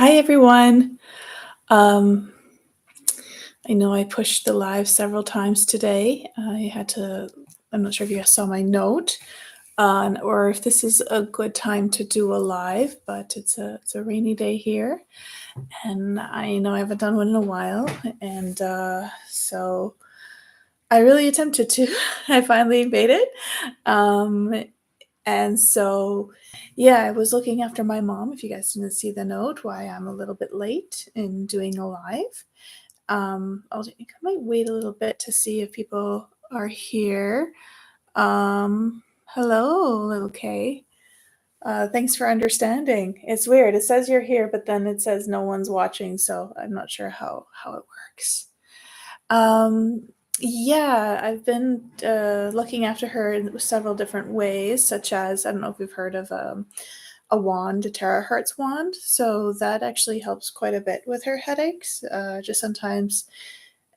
Hi, everyone. Um, I know I pushed the live several times today. I'm not sure if you guys saw my note or if this is a good time to do a live, but it's a rainy day here. And I know I haven't done one in a while. And so I really attempted to. I finally made it. Um, and so, yeah, I was looking after my mom. If you guys didn't see the note, why I'm a little bit late in doing a live. I might wait a little bit to see if people are here. Hello, little K. Thanks for understanding. It's weird. It says you're here, but then it says no one's watching, so I'm not sure how it works. Um, yeah, I've been looking after her in several different ways, such as I don't know if you've heard of a wand, a terahertz wand. So that actually helps quite a bit with her headaches. Just sometimes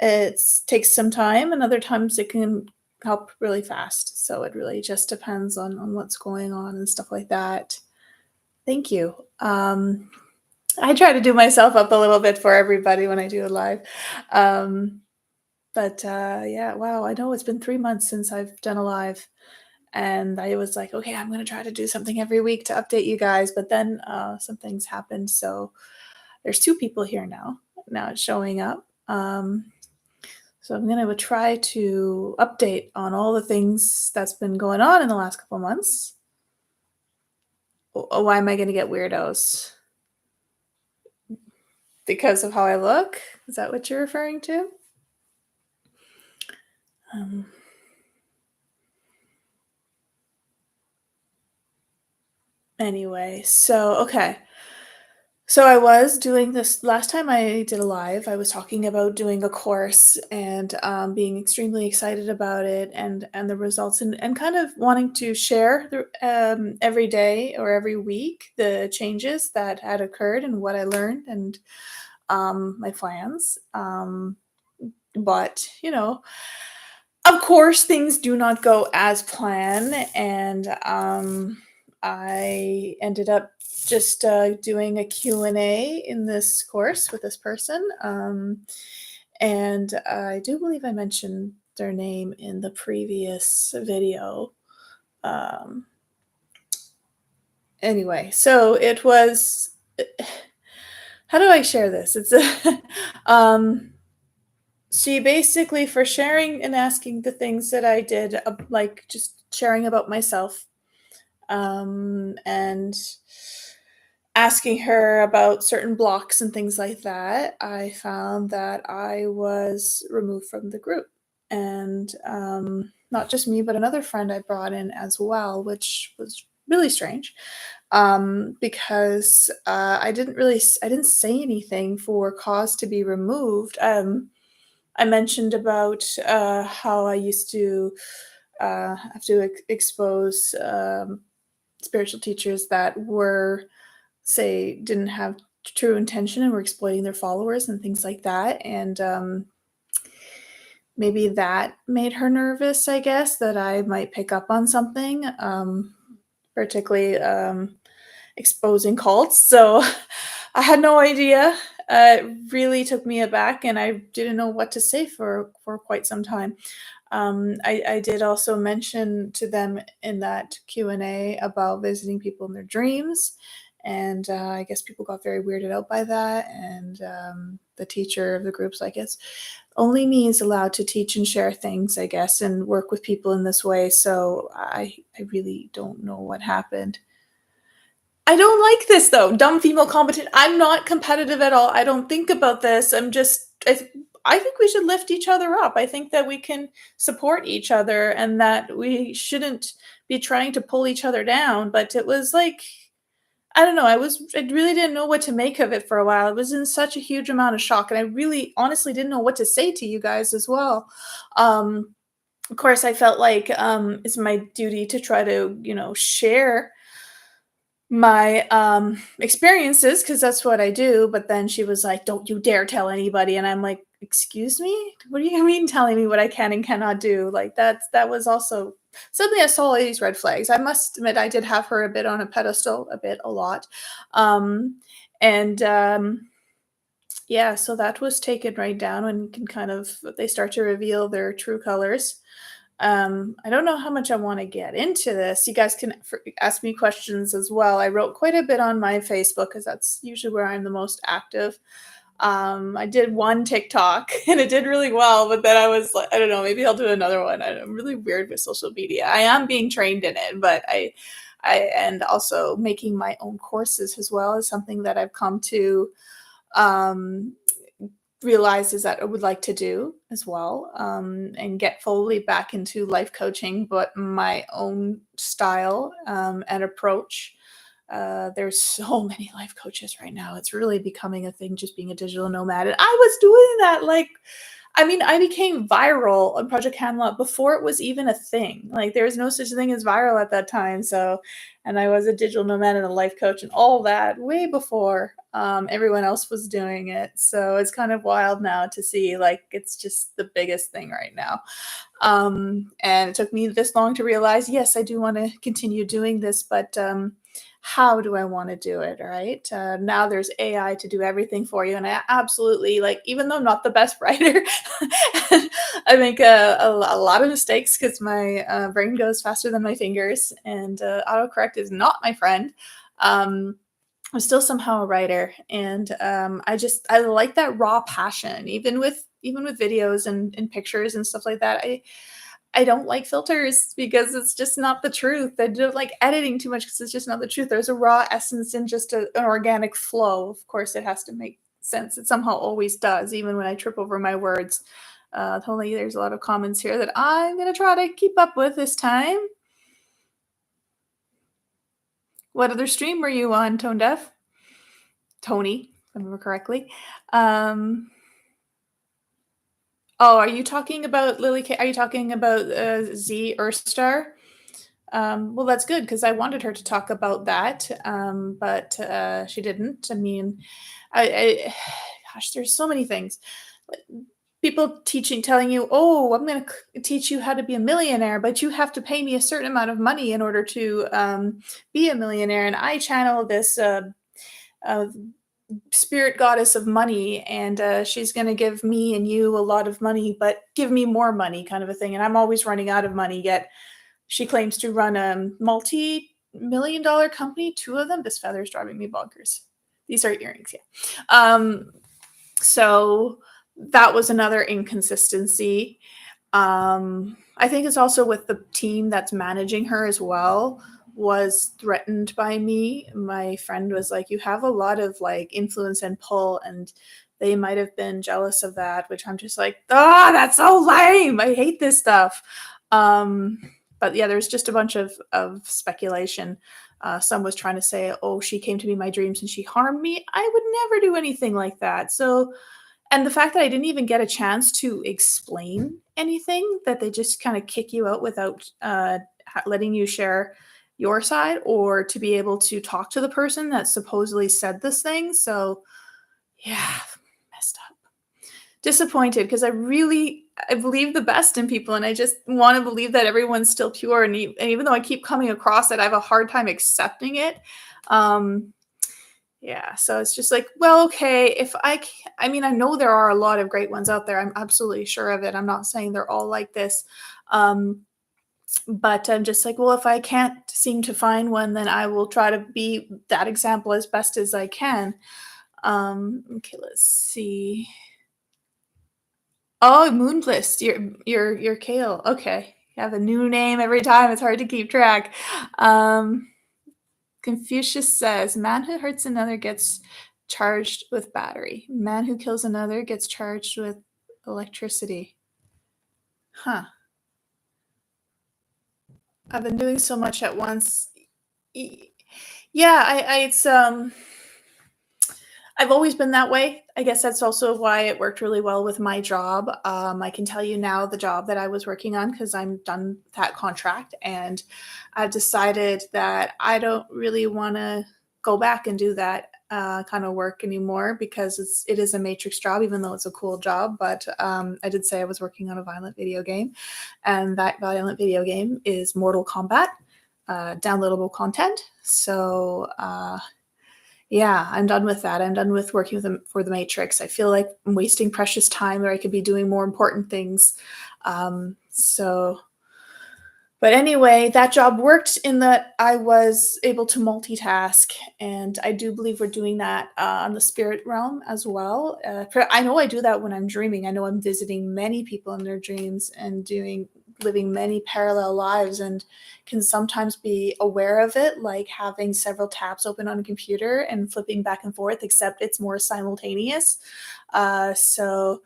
it takes some time, and other times it can help really fast. So it really just depends on what's going on and stuff like that. Thank you. I try to do myself up a little bit for everybody when I do a live. Um, but yeah, wow, I know it's been 3 months since I've done a live. And I was like, okay, I'm going to try to do something every week to update you guys. But then some things happened. So there's two people here now. Now it's showing up. So I'm going to try to update on all the things that's been going on in the last couple months. Why am I going to get weirdos? Because of how I look? Is that what you're referring to? Um, anyway, so okay. So I was doing this last time I did a live, I was talking about doing a course and being extremely excited about it and the results and kind of wanting to share every day or every week the changes that had occurred and what I learned and my plans. But of course, things do not go as planned, and I ended up just doing a Q&A in this course with this person, and I do believe I mentioned their name in the previous video. Um, anyway, so it was. How do I share this? It's a she basically for sharing and asking the things that I did, like just sharing about myself, and asking her about certain blocks and things like that, I found that I was removed from the group. And not just me, but another friend I brought in as well, which was really strange because I didn't say anything for cause to be removed. I mentioned about how I used to have to expose spiritual teachers that were, say, didn't have true intention and were exploiting their followers and things like that. And maybe that made her nervous, I guess, that I might pick up on something, particularly exposing cults. So I had no idea. It really took me aback, and I didn't know what to say for quite some time. I did also mention to them in that Q&A about visiting people in their dreams, and I guess people got very weirded out by that. And the teacher of the group's like, it's only me is allowed to teach and share things, I guess, and work with people in this way. So I really don't know what happened. I don't like this though. Dumb female competent. I'm not competitive at all. I don't think about this. I think we should lift each other up. I think that we can support each other and that we shouldn't be trying to pull each other down. But it was like, I don't know. I really didn't know what to make of it for a while. I was in such a huge amount of shock, and I really honestly didn't know what to say to you guys as well. Of course, I felt like it's my duty to try to, share my experiences because that's what I do. But then she was like, don't you dare tell anybody. And I'm like, excuse me, what do you mean telling me what I can and cannot do? Like that was also suddenly I saw all these red flags. I must admit I did have her a bit on a pedestal, a lot. um And, yeah, so that was taken right down, and you can kind of they start to reveal their true colors. I don't know how much I wanna get into this. You guys can ask me questions as well. I wrote quite a bit on my Facebook because that's usually where I'm the most active. I did one TikTok and it did really well, but then I was like, I don't know, maybe I'll do another one. I'm really weird with social media. I am being trained in it, but and also making my own courses as well is something that I've come to um, realize is that I would like to do as well, and get fully back into life coaching, but my own style and approach. There's so many life coaches right now. It's really becoming a thing just being a digital nomad. And I was doing that like I mean, I became viral on Project Camelot before it was even a thing. Like there was no such thing as viral at that time. So and I was a digital nomad and a life coach and all that way before everyone else was doing it. So it's kind of wild now to see like it's just the biggest thing right now. And it took me this long to realize, yes, I do want to continue doing this, but how do I want to do it? Right now, there's AI to do everything for you, and I absolutely like. Even though I'm not the best writer, I make a lot of mistakes because my brain goes faster than my fingers, and autocorrect is not my friend. Um, I'm still somehow a writer, and I like that raw passion, even with videos and pictures and stuff like that. I don't like filters because it's just not the truth. I don't like editing too much because it's just not the truth. There's a raw essence and just an organic flow. Of course, it has to make sense. It somehow always does, even when I trip over my words. Totally, there's a lot of comments here that I'm gonna try to keep up with this time. What other stream were you on, Tone Deaf? Tony, if I remember correctly. Um, oh, are you talking about Lily K? Are you talking about Z Erstar? Well, that's good because I wanted her to talk about that, but she didn't. I mean, I gosh, there's so many things. People telling you, "Oh, I'm going to teach you how to be a millionaire, but you have to pay me a certain amount of money in order to be a millionaire." And I channel this uh, spirit goddess of money, and she's going to give me and you a lot of money, but give me more money, kind of a thing. And I'm always running out of money. Yet she claims to run a multi-million-dollar company, 2 of them. This feather is driving me bonkers. These are earrings, yeah. So that was another inconsistency. I think it's also with the team that's managing her as well was threatened by me. My friend was like, "You have a lot of, like, influence and pull," and they might have been jealous of that, which I'm just like, "Ah, that's so lame. I hate this stuff." Um, but yeah, there's just a bunch of speculation. Some was trying to say, "Oh, she came to me in my dreams and she harmed me." I would never do anything like that. So and the fact that I didn't even get a chance to explain anything, that they just kinda kick you out without, letting you share your side or to be able to talk to the person that supposedly said this thing, so, yeah, messed up. Disappointed because I believe the best in people, and I just wanna believe that everyone's still pure, and even though I keep coming across it, I have a hard time accepting it. Um, yeah, so it's just like, well, okay, if I mean, I know there are a lot of great ones out there. I'm absolutely sure of it. I'm not saying they're all like this. Um, but I'm just like, well, if I can't seem to find one, then I will try to be that example as best as I can. Okay, let's see. Oh, Moonlist, you're Kale. Okay. You have a new name every time. It's hard to keep track. Um, Confucius says, "Man who hurts another gets charged with battery. Man who kills another gets charged with electricity." Huh. I've been doing so much at once. Y- Yeah, it's I've always been that way. I guess that's also why it worked really well with my job. I can tell you now the job that I was working on because I'm done that contract, and I've decided that I don't really want to go back and do that kind of work anymore because it is a matrix job, even though it's a cool job. But I did say I was working on a violent video game, and that violent video game is Mortal Kombat, downloadable content. So Yeah, I'm done with that. I'm done with working with them for the Matrix. I feel like I'm wasting precious time where I could be doing more important things. So but anyway, that job worked in that I was able to multitask, and I do believe we're doing that on the spirit realm as well. I know I do that when I'm dreaming. I know I'm visiting many people in their dreams and doing living many parallel lives, and can sometimes be aware of it, like having several tabs open on a computer and flipping back and forth, except it's more simultaneous. So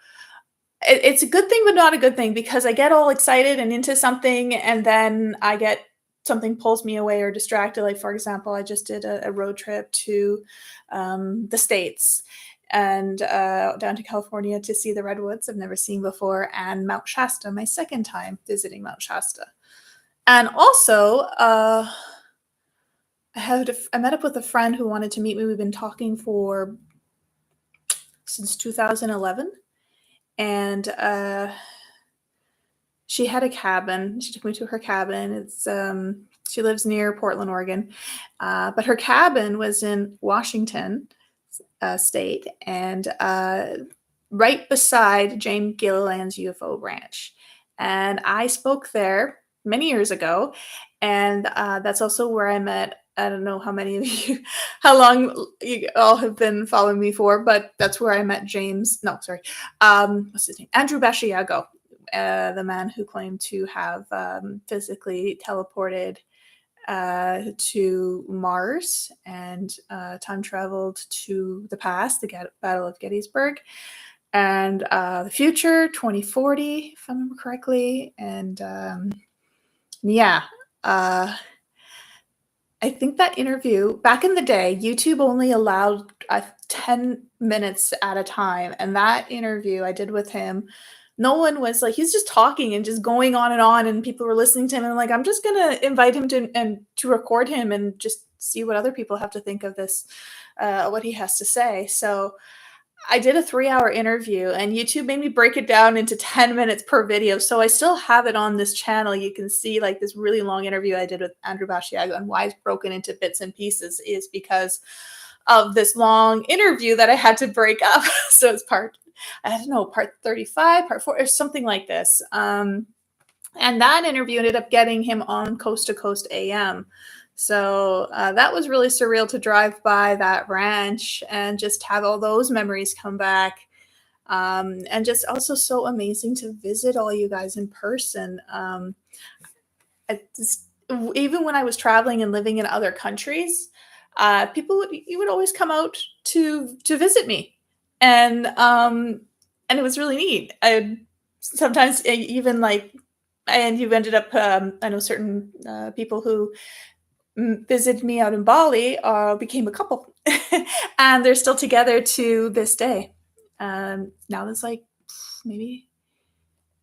it's a good thing, but not a good thing because I get all excited and into something, and then I get something pulls me away or distracted. Like, for example, I just did a road trip to the States and down to California to see the redwoods I've never seen before, and Mount Shasta, my second time visiting Mount Shasta. And also, I met up with a friend who wanted to meet me. We've been talking for since 2011, and she had a cabin. She took me to her cabin. She lives near Portland, Oregon, but her cabin was in Washington State, and right beside James Gilliland's UFO ranch. And I spoke there many years ago, and that's also where I met. I don't know how many of you, how long you all have been following me for, but that's where I met James. No, sorry, what's his name? Andrew Bashiago, the man who claimed to have physically teleported to Mars and time traveled to the past, the Battle of Gettysburg, and the future, 2040, if I remember correctly. And yeah, uh, I think that interview back in the day, YouTube only allowed 10 minutes at a time. And that interview I did with him, no one was like, he's just talking and just going on, and people were listening to him. And I'm like, I'm just gonna invite him to record him and just see what other people have to think of this, what he has to say. So I did a 3-hour interview, and YouTube made me break it down into 10 minutes per video, so I still have it on this channel. You can see, like, this really long interview I did with Andrew Bashiago, and why it's broken into bits and pieces is because of this long interview that I had to break up. So it's I don't know, part 35, part 4, or something like this. And that interview ended up getting him on Coast to Coast AM. So that was really surreal to drive by that ranch and just have all those memories come back. And just also so amazing to visit all you guys in person. Just, even when I was traveling and living in other countries, you would always come out to visit me, and it was really neat. I sometimes even like and you've ended up, I know certain people who visited me out in Bali became a couple, and they're still together to this day. Now that's like maybe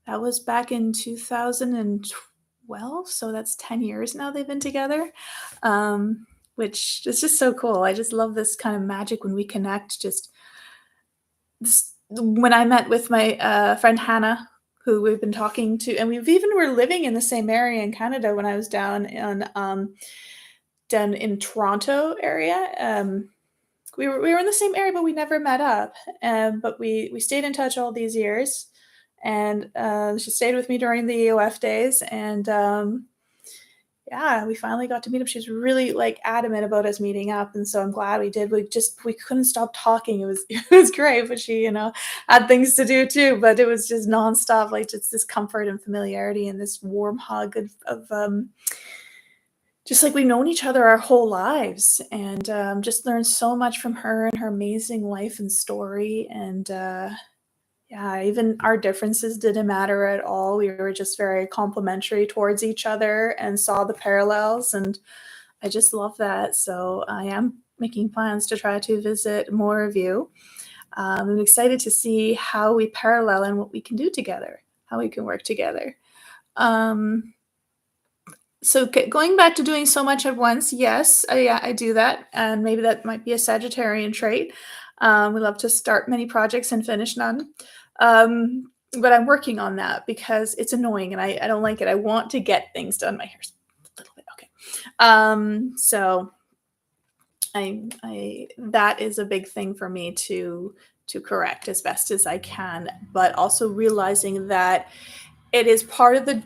that was back in 2012, so that's 10 years now they've been together, which is just so cool. I just love this kind of magic when we connect. Just when I met with my friend Hannah, who we've been talking to, and we've even were living in the same area in Canada when I was down in Toronto area. We were in the same area, but we never met up. But we stayed in touch all these years, and she stayed with me during the EOF days, and yeah, we finally got to meet up. She's really like adamant about us meeting up, and so I'm glad we did. We couldn't stop talking. It was it was great, but she had things to do too. But it was just nonstop, like just this comfort and familiarity and this warm hug of just like we've known each other our whole lives, and just learned so much from her and her amazing life and story. And yeah, even our differences didn't matter at all. We were just very complimentary towards each other and saw the parallels, and I just love that. So I am making plans to try to visit more of you. I'm excited to see how we parallel and what we can do together, how we can work together. Um, so going back to doing so much at once, yes, yeah, I do that, and maybe that might be a Sagittarian trait. We love to start many projects and finish none. But I'm working on that because it's annoying and I don't like it. I want to get things done. My hair's a little bit okay. So I that is a big thing for me to correct as best as I can, but also realizing that it is part of the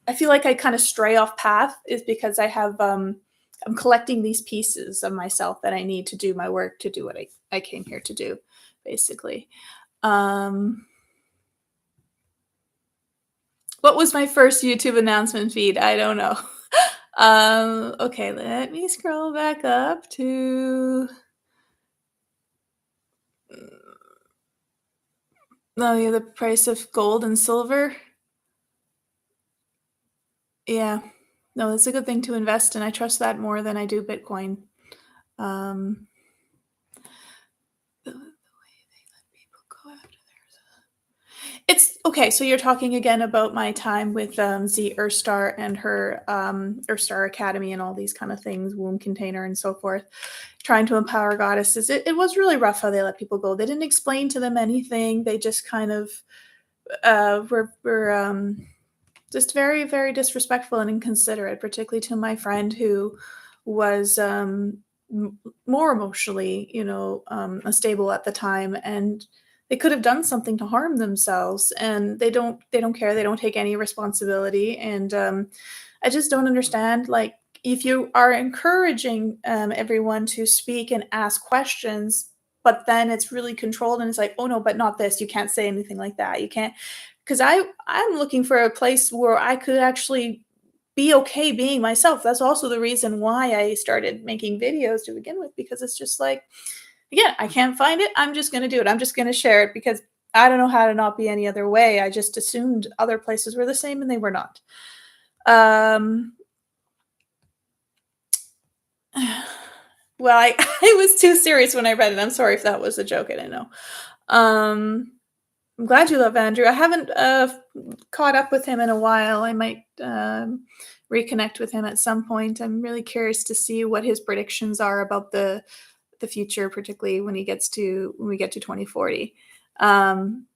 I feel like I kind of stray off path is because I'm collecting these pieces of myself that I need to do my work to do what I came here to do, basically. Um, what was my first YouTube announcement feed? I don't know. Okay, let me scroll back up to oh yeah, the price of gold and silver. Yeah. No, that's a good thing to invest in. I trust that more than I do Bitcoin. Um, the way they let people go after it's okay. So you're talking again about my time with Z Erstar and her Erstar Academy and all these kind of things, womb container and so forth, trying to empower goddesses. It was really rough how they let people go. They didn't explain to them anything. They just kind of were just very, very disrespectful and inconsiderate, particularly to my friend who was more emotionally, unstable at the time, and they could have done something to harm themselves, and they don't care. They don't take any responsibility, and I just don't understand. Like, if you are encouraging everyone to speak and ask questions, but then it's really controlled, and it's like, oh no, but not this. You can't say anything like that. You can't, because I'm looking for a place where I could actually be okay being myself. That's also the reason why I started making videos to begin with, because it's just like, again, I can't find it. I'm just going to do it. I'm just going to share it because I don't know how to not be any other way. I just assumed other places were the same and they were not. Um, well, I was too serious when I read it. I'm sorry if that was a joke. I didn't know. Um, I'm glad you love Andrew. I haven't caught up with him in a while. I might reconnect with him at some point. I'm really curious to see what his predictions are about the future, particularly when we get to 2040. Um,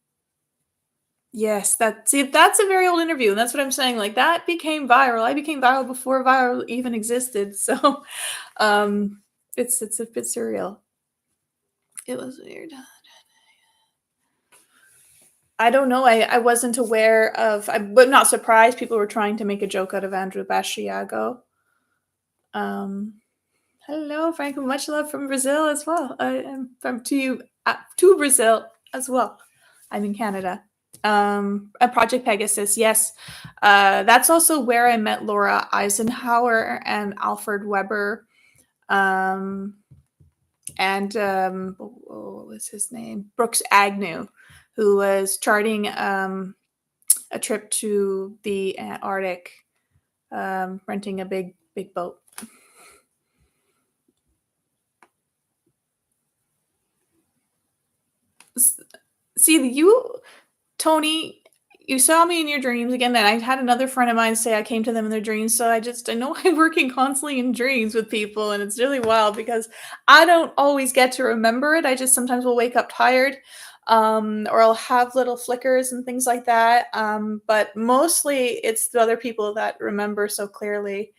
yes, that's a very old interview, and that's what I'm saying. Like, that became viral. I became viral before viral even existed. So um, it's a bit surreal. It was weird. I don't know. I wasn't aware of. I'm but not surprised people were trying to make a joke out of Andrew Bashiago. Um, hello, Franco. Much love from Brazil as well. I am from to Brazil as well. I'm in Canada. A Project Pegasus, yes. That's also where I met Laura Eisenhower and Alfred Weber. Um, and what was his name? Brooks Agnew, who was charting a trip to the Antarctic, renting a big boat. See, Tony, you saw me in your dreams again. And I had another friend of mine say I came to them in their dreams. So I know I'm working constantly in dreams with people, and it's really wild because I don't always get to remember it. I just sometimes will wake up tired, or I'll have little flickers and things like that. But mostly it's the other people that remember so clearly.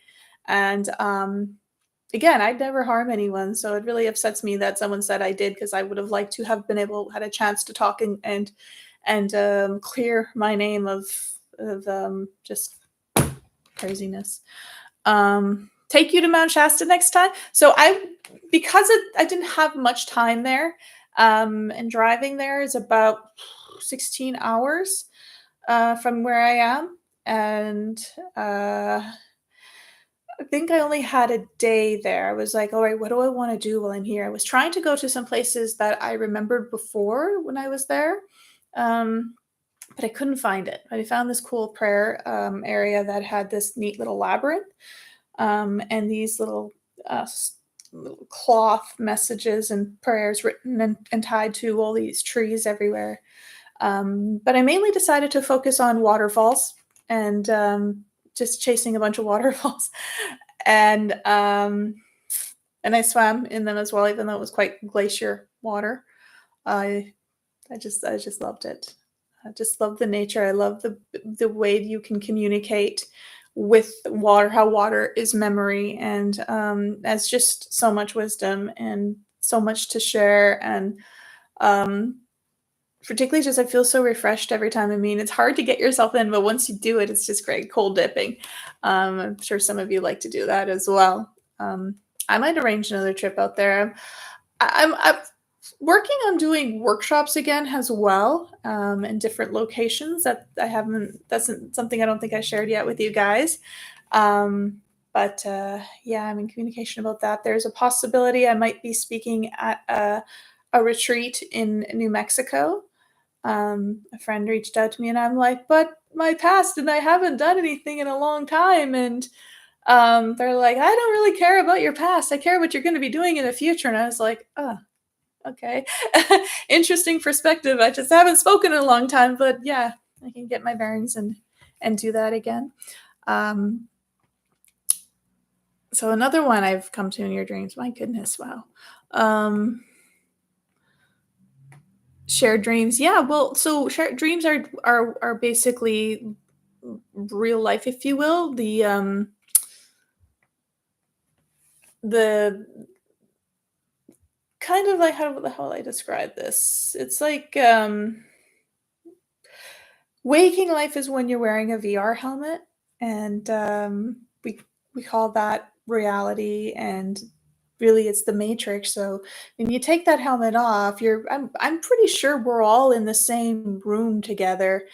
And again, I'd never harm anyone, so it really upsets me that someone said I did, because I would have liked to have been able had a chance to talk and clear my name of just craziness. Take you to Mount Shasta next time. So I didn't have much time there, and driving there is about 16 hours from where I am, and I think I only had a day there. I was like, all right, what do I want to do while I'm here? I was trying to go to some places that I remembered before when I was there, um, but I couldn't find it. But I found this cool prayer area that had this neat little labyrinth, and these uh, little cloth messages and prayers written and tied to all these trees everywhere. But I mainly decided to focus on waterfalls and just chasing a bunch of waterfalls. and and I swam in them as well, even though it was quite glacier water. I I just loved it. I just love the nature. I love the way you can communicate with water, how water is memory, and as just so much wisdom and so much to share. And um, particularly just I feel so refreshed every time. I mean, it's hard to get yourself in, but once you do it, it's just great. Cold dipping. I'm sure some of you like to do that as well. Um, I might arrange another trip out there. I'm working on doing workshops again as well, in different locations that I haven't that's something I don't think I shared yet with you guys. But yeah, I'm in communication about that. There's a possibility I might be speaking at a retreat in New Mexico. A friend reached out to me and I'm like, "But my past and I haven't done anything in a long time." And they're like, "I don't really care about your past. I care what you're going to be doing in the future." And I was like, "Oh, okay." Interesting perspective. I just haven't spoken in a long time, but yeah, I can get my bearings and do that again. Um, so another one I've come to in your dreams. My goodness, wow. Um, Shared dreams. Yeah, well, so shared dreams are basically real life, if you will. The kind of like how will I describe this? It's like waking life is when you're wearing a VR helmet, and we call that reality, and really it's the matrix. So when you take that helmet off, I'm pretty sure we're all in the same room together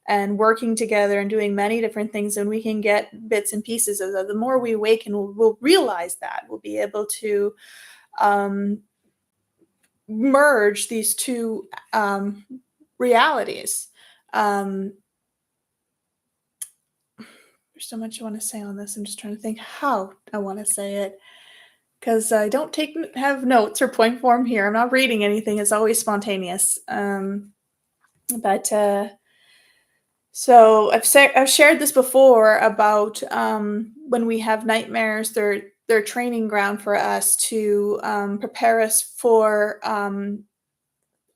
and working together and doing many different things, and we can get bits and pieces of that. The more we awaken, we'll realize that we'll be able to um, merge these two realities. Um, there's so much I want to say on this. I'm just trying to think how I want to say it because I don't have notes or point form here. I'm not reading anything. It's always spontaneous. But so I've shared this before about when we have nightmares. They're training ground for us to prepare us for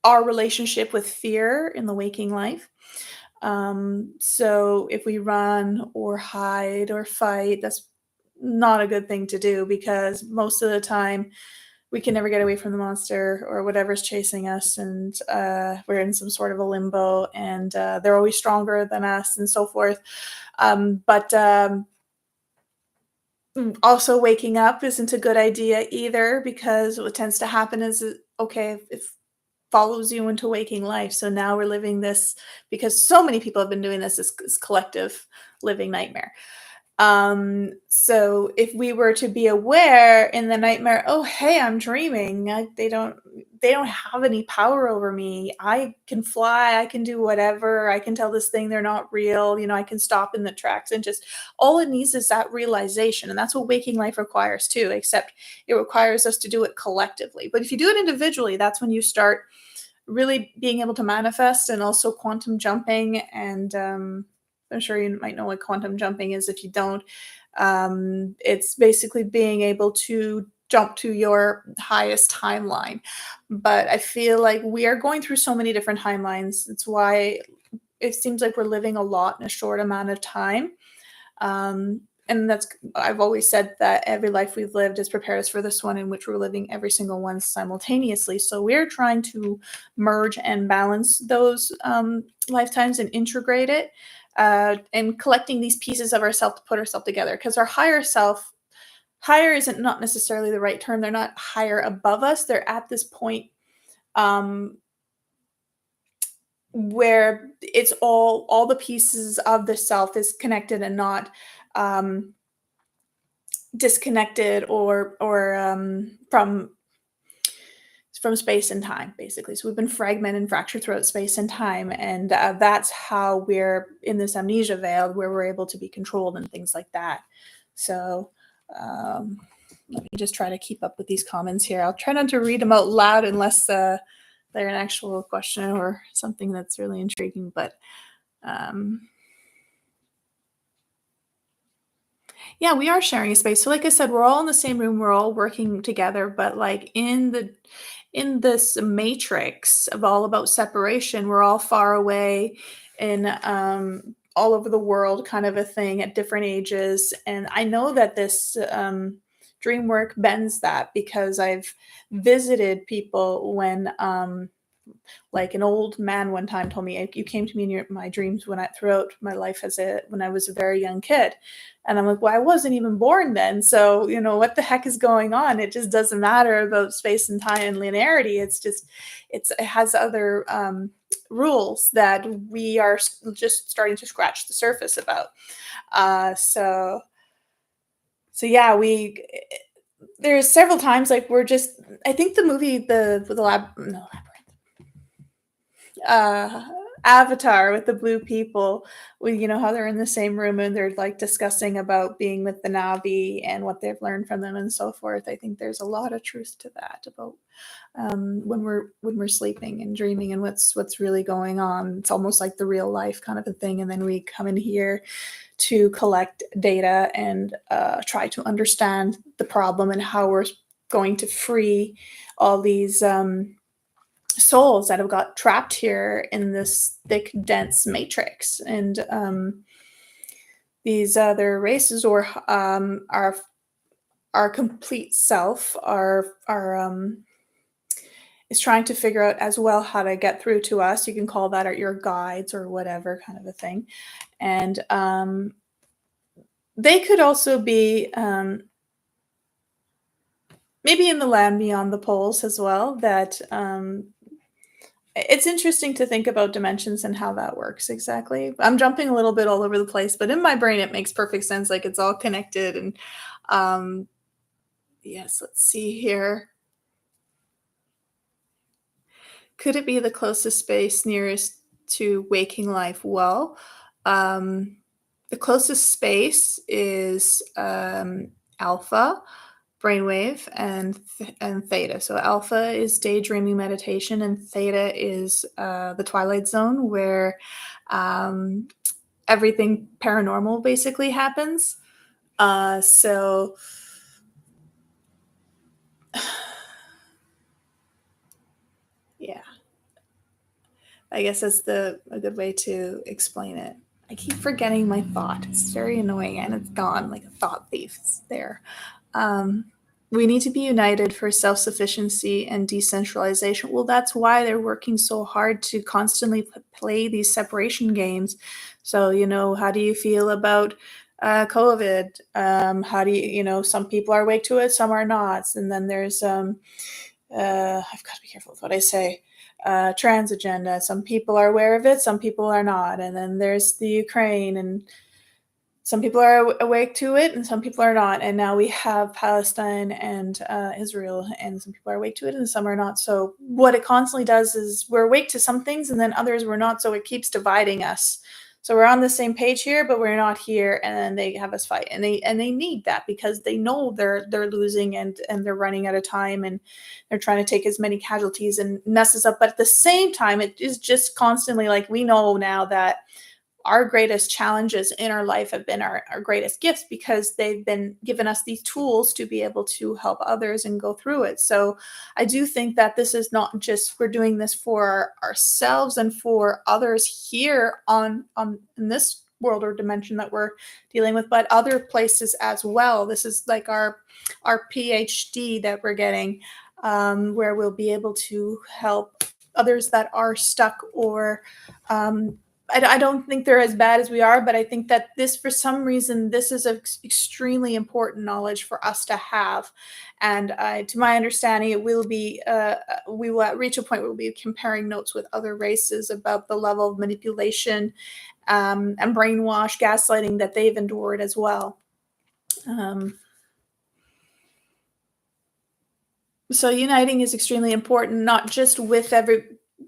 our relationship with fear in the waking life. So if we run or hide or fight, that's not a good thing to do because most of the time we can never get away from the monster or whatever's chasing us, and we're in some sort of a limbo, and they're always stronger than us, and so forth. But also waking up isn't a good idea either because what tends to happen is okay if follows you into waking life. So now we're living this because so many people have been doing this collective living nightmare. So if we were to be aware in the nightmare, oh hey, I'm dreaming. They don't have any power over me. I can fly, I can do whatever. I can tell this thing they're not real. I can stop in the tracks and just all it needs is that realization. And that's what waking life requires too, except it requires us to do it collectively. But if you do it individually, that's when you start really being able to manifest and also quantum jumping. And I'm sure you might know what quantum jumping is. If you don't, it's basically being able to jump to your highest timeline. But I feel like we are going through so many different timelines. It's why it seems like we're living a lot in a short amount of time. And that's I've always said that every life we've lived has prepared us for this one in which we're living every single one simultaneously. So we're trying to merge and balance those lifetimes and integrate it, and collecting these pieces of ourselves to put ourselves together. Because our higher self, higher isn't not necessarily the right term. They're not higher above us. They're at this point um, where it's all the pieces of the self is connected and not um, disconnected or from space and time, basically. So we've been fragmented and fractured throughout space and time, and that's how we're in this amnesia veil, where we're able to be controlled and things like that. So um, let me just try to keep up with these comments here. I'll try not to read them out loud unless they're an actual question or something that's really intriguing. But um, yeah, we are sharing a space. So like I said, we're all in the same room, we're all working together, but like in this matrix of all about separation, we're all far away in all over the world kind of a thing at different ages, and I know that this, dream work bends that because I've visited people when, like an old man one time told me, "You came to me in my dreams when I throughout my life as a when I was a very young kid," and I'm like, "Well, I wasn't even born then, so what the heck is going on?" It just doesn't matter about space and time and linearity. It's just it has other rules that we are just starting to scratch the surface about. So yeah, we there's several times like we're just I think the movie the lab no uh, Avatar with the blue people, how they're in the same room and they're like discussing about being with the Navi and what they've learned from them and so forth. I think there's a lot of truth to that about when we're sleeping and dreaming and what's really going on. It's almost like the real life kind of a thing, and then we come in here to collect data and try to understand the problem and how we're going to free all these. Souls that have got trapped here in this thick, dense matrix. And these other races, or our complete self, are is trying to figure out as well how to get through to us. You can call that your guides or whatever kind of a thing. And they could also be maybe in the land beyond the poles as well. That it's interesting to think about dimensions and how that works exactly. I'm jumping a little bit all over the place, but in my brain it makes perfect sense, like it's all connected. And um yes, let's see here. Could it be the closest space nearest to waking life? Well, um the closest space is alpha brainwave and theta. So alpha is daydreaming meditation, and theta is the twilight zone where um, everything paranormal basically happens. So yeah, I guess that's the a good way to explain it. I keep forgetting my thought. It's very annoying, and it's gone like a thought thief. It's there. Um, we need to be united for self sufficiency and decentralization. Well, that's why they're working so hard to constantly play these separation games. So, how do you feel about COVID? How do some people are awake to it, some are not. And then there's, I've got to be careful with what I say. Trans agenda. Some people are aware of it, some people are not. And then there's the Ukraine, and some people are awake to it and some people are not. And now we have Palestine and Israel, and some people are awake to it and some are not. So what it constantly does is we're awake to some things and then others we're not. So it keeps dividing us. So we're on the same page here, but we're not here. And then they have us fight, and they need that because they know they're losing, and they're running out of time, and they're trying to take as many casualties and mess us up. But at the same time, it is just constantly like we know now that our greatest challenges in our life have been our greatest gifts because they've been given us these tools to be able to help others and go through it. So I do think that this is not just we're doing this for ourselves and for others here on in this world or dimension that we're dealing with, but other places as well. This is like our PhD that we're getting, where we'll be able to help others that are stuck, or I don't think they're as bad as we are, but I think that this, for some reason, this is extremely important knowledge for us to have. And to my understanding, it will be we will reach a point where we'll be comparing notes with other races about the level of manipulation and brainwash, gaslighting that they've endured as well. Um, so uniting is extremely important, not just with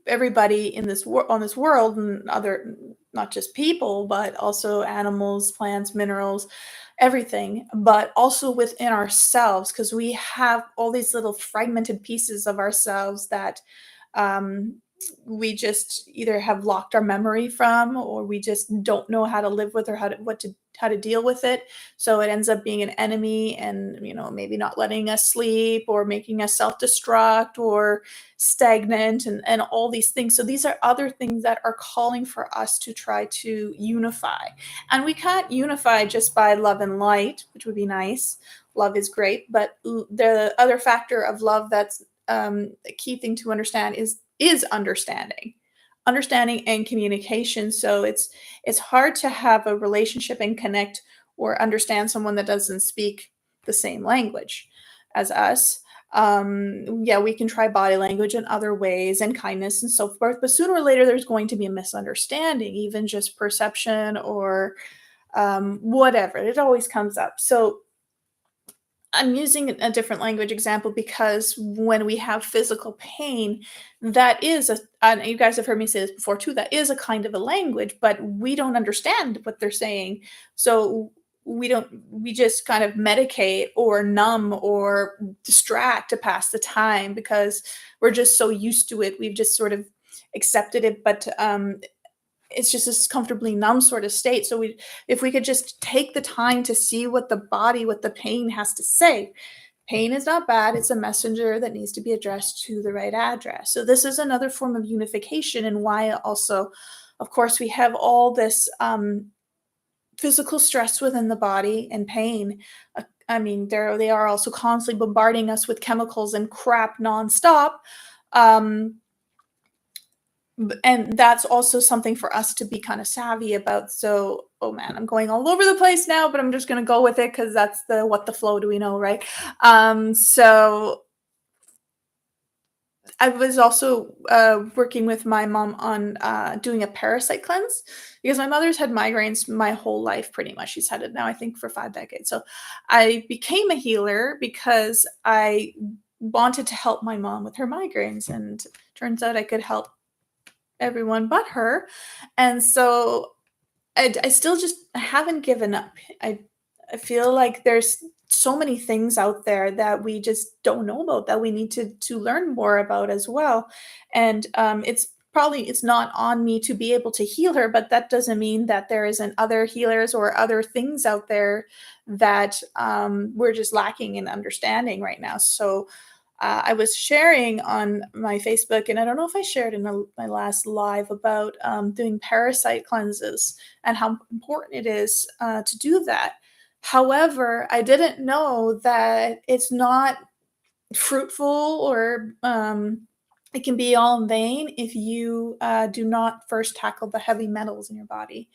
everybody in on this world, and other, not just people, but also animals, plants, minerals, everything, but also within ourselves, because we have all these little fragmented pieces of ourselves that um, we just either have locked our memory from, or we just don't know how to live with, or what to how to deal with it. So it ends up being an enemy and, maybe not letting us sleep or making us self-destruct or stagnant and all these things. So these are other things that are calling for us to try to unify. And we can't unify just by love and light, which would be nice. Love is great, but the other factor of love that's a key thing to understand is understanding and communication. So it's hard to have a relationship and connect or understand someone that doesn't speak the same language as us. Yeah, we can try body language in other ways and kindness and so forth, but sooner or later there's going to be a misunderstanding, even just perception or whatever. It always comes up. So I'm using a different language example because when we have physical pain, that is and you guys have heard me say this before too, that is a kind of a language, but we don't understand what they're saying. So we just kind of medicate or numb or distract to pass the time because we're just so used to it. We've just sort of accepted it, but it's just this comfortably numb sort of state. So if we could just take the time to see what the body, what the pain has to say. Pain is not bad. It's a messenger that needs to be addressed to the right address. So this is another form of unification and why also, of course, we have all this physical stress within the body and pain. I mean, they are also constantly bombarding us with chemicals and crap nonstop. Um, and that's also something for us to be kind of savvy about. So, oh man, I'm going all over the place now, but I'm just going to go with it because that's the what the flow do we know, right? So I was also working with my mom on doing a parasite cleanse because my mother's had migraines my whole life, pretty much. She's had it now, I think, for 5 decades. So I became a healer because I wanted to help my mom with her migraines, and turns out I could help everyone but her. And so I still just haven't given up. I feel like there's so many things out there that we just don't know about that we need to learn more about as well. And it's not on me to be able to heal her, but that doesn't mean that there isn't other healers or other things out there that we're just lacking in understanding right now. So I was sharing on my Facebook, and I don't know if I shared in my last live about doing parasite cleanses and how important it is to do that. However, I didn't know that it's not fruitful or it can be all in vain if you do not first tackle the heavy metals in your body.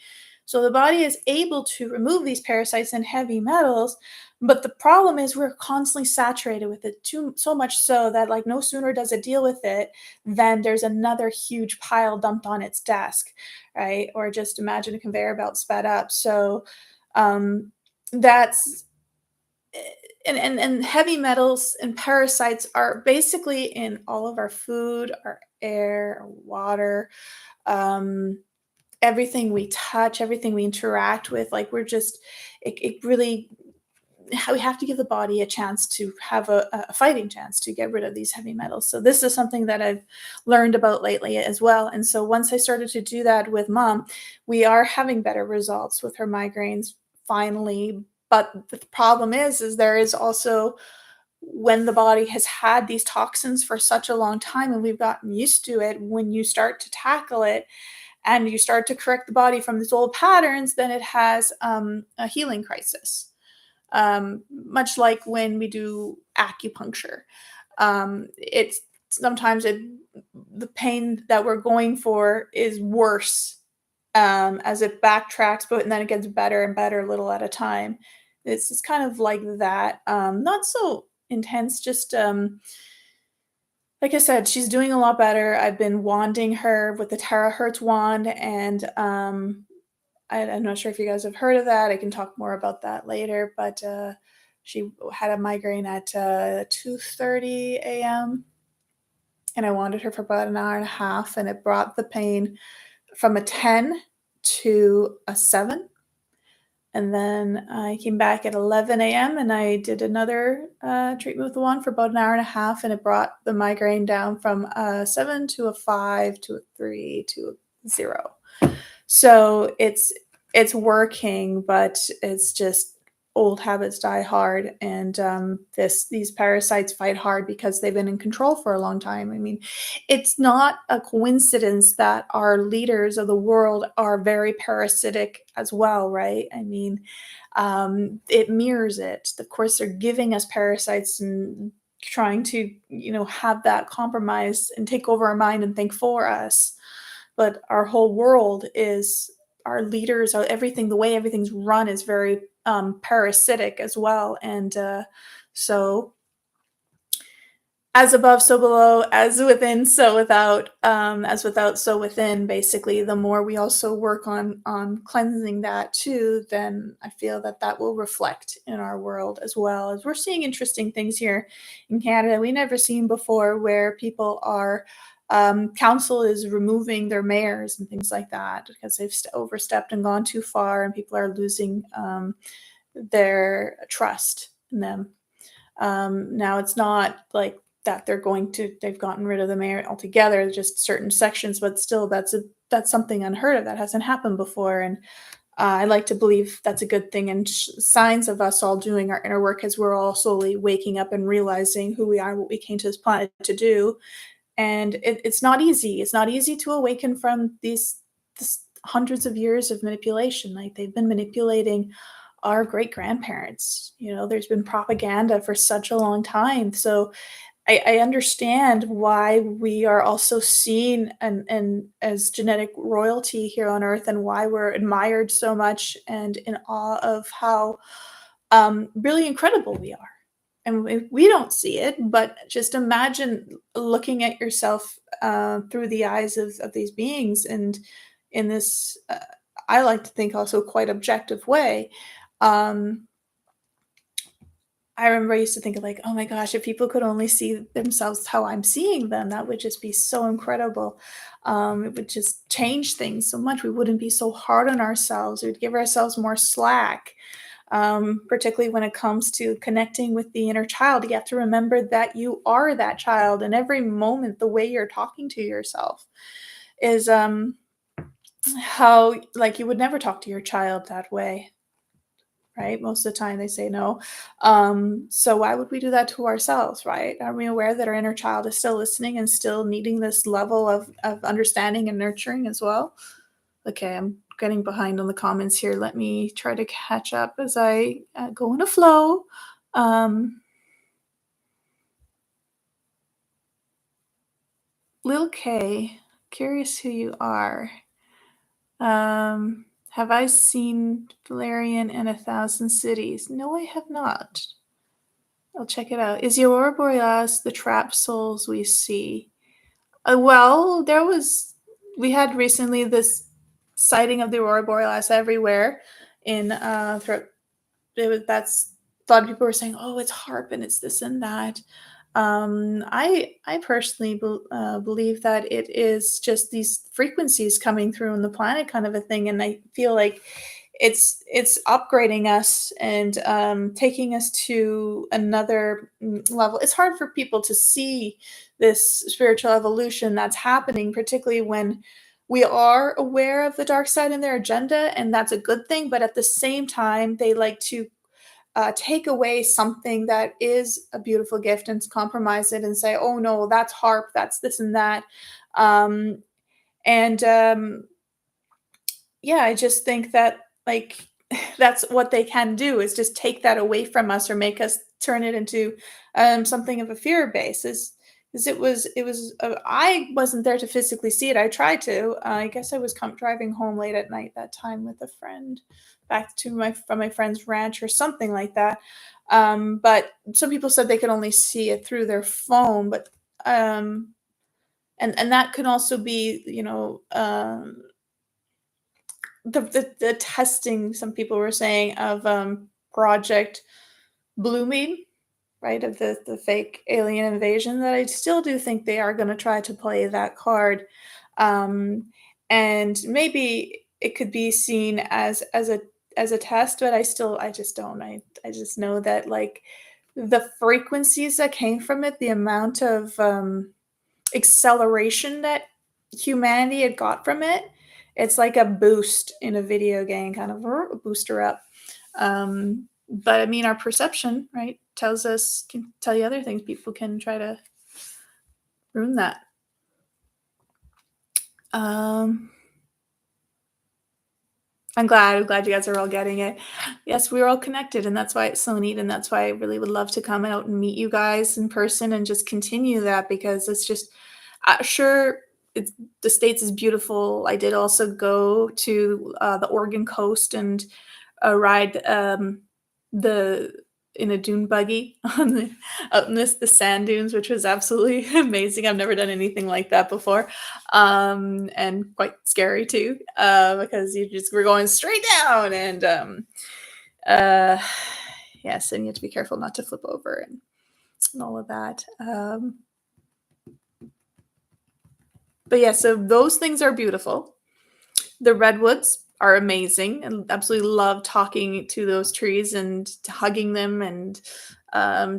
So the body is able to remove these parasites and heavy metals, but the problem is we're constantly saturated with it too so much so that like no sooner does it deal with it than there's another huge pile dumped on its desk, right? Or just imagine a conveyor belt sped up. So that's and heavy metals and parasites are basically in all of our food, our air, our water, um, everything we touch, everything we interact with. Like we're just, it really, we have to give the body a chance to have a fighting chance to get rid of these heavy metals. So this is something that I've learned about lately as well. And so once I started to do that with mom, we are having better results with her migraines finally. But the problem is there is also when the body has had these toxins for such a long time and we've gotten used to it, when you start to tackle it and you start to correct the body from these old patterns, then it has a healing crisis. Much like when we do acupuncture, it's sometimes the pain that we're going for is worse as it backtracks, but then it gets better and better little at a time. It's kind of like that. Not so intense, just like I said, she's doing a lot better. I've been wanding her with the terahertz wand, and I'm not sure if you guys have heard of that. I can talk more about that later, but she had a migraine at 2:30 a.m. and I wanted her for about an hour and a half, and it brought the pain from a 10 to a 7. And then I came back at 11 a.m. and I did another treatment with the wand for about an hour and a half, and it brought the migraine down from a 7 to a 5 to a 3 to a 0. So it's working, but it's just old habits die hard, and, these parasites fight hard because they've been in control for a long time. I mean, it's not a coincidence that our leaders of the world are very parasitic as well, right? I mean, it mirrors it. Of course, they're giving us parasites and trying to, have that compromise and take over our mind and think for us. But our whole world is our leaders, everything, the way everything's run is very parasitic as well. And so as above, so below, as within, so without, as without, so within, basically, the more we also work on cleansing that too, then I feel that that will reflect in our world as well. As we're seeing interesting things here in Canada we never seen before, where people are council is removing their mayors and things like that because they've overstepped and gone too far, and people are losing their trust in them. Now it's not like that they've gotten rid of the mayor altogether, just certain sections, but still that's something unheard of. That hasn't happened before. And I like to believe that's a good thing and signs of us all doing our inner work as we're all slowly waking up and realizing who we are, what we came to this planet to do. And it's not easy. It's not easy to awaken from this hundreds of years of manipulation. Like, they've been manipulating our great grandparents. There's been propaganda for such a long time. So I understand why we are also seen and as genetic royalty here on Earth, and why we're admired so much and in awe of how really incredible we are. And we don't see it, but just imagine looking at yourself through the eyes of these beings, and in this, I like to think, also quite objective way. Um, I remember I used to think of, like, "Oh my gosh, if people could only see themselves how I'm seeing them, that would just be so incredible." It would just change things so much. We wouldn't be so hard on ourselves. We'd give ourselves more slack, particularly when it comes to connecting with the inner child. You have to remember that you are that child, and every moment, the way you're talking to yourself is how, like, you would never talk to your child that way. Right? Most of the time they say no. So why would we do that to ourselves, right? Are we aware that our inner child is still listening and still needing this level of understanding and nurturing as well? Okay, I'm getting behind on the comments here. Let me try to catch up as I go in a flow. Um, Lil K, curious who you are. Have I seen Valerian in 1,000 Cities? No, I have not. I'll check it out. Is the aurora borealis the trapped souls we see? Well, we had recently this sighting of the aurora borealis everywhere in throughout. That's a lot of people were saying, "Oh, it's HARP and it's this and that." I personally believe that it is just these frequencies coming through on the planet, kind of a thing, and I feel like it's upgrading us and taking us to another level. It's hard for people to see this spiritual evolution that's happening, particularly when we are aware of the dark side in their agenda, and that's a good thing. But at the same time, they like to take away something that is a beautiful gift and compromise it and say, "Oh no, that's harp, that's this and that." Um, and Yeah, I just think that, like, that's what they can do, is just take that away from us or make us turn it into something of a fear base. Is I wasn't there to physically see it. I tried to. I guess I was driving home late at night that time with a friend, back to my from my friend's ranch or something like that. But some people said they could only see it through their phone, but um, and that can also be, the testing, some people were saying, of Project Blooming, right, of the fake alien invasion, that I still do think they are going to try to play that card. um, and maybe it could be seen as a test, but I just don't. I just know that, like, the frequencies that came from it, the amount of acceleration that humanity had got from it, It's like a boost in a video game, kind of boost her up. But I mean, our perception, right, tells us can tell you other things. People can try to ruin that. Um, I'm glad you guys are all getting it. Yes, we're all connected, and that's why it's so neat, and that's why I really would love to come out and meet you guys in person and just continue that because it's just sure, it's the States is beautiful. I did also go to, the Oregon coast and, ride, the in a dune buggy on the out in the sand dunes, which was absolutely amazing. I've never done anything like that before, and quite scary too, because you just we're going straight down uh, yes, and you have to be careful not to flip over and all of that. But yeah, so those things are beautiful. The redwoods are amazing and absolutely love talking to those trees and hugging them and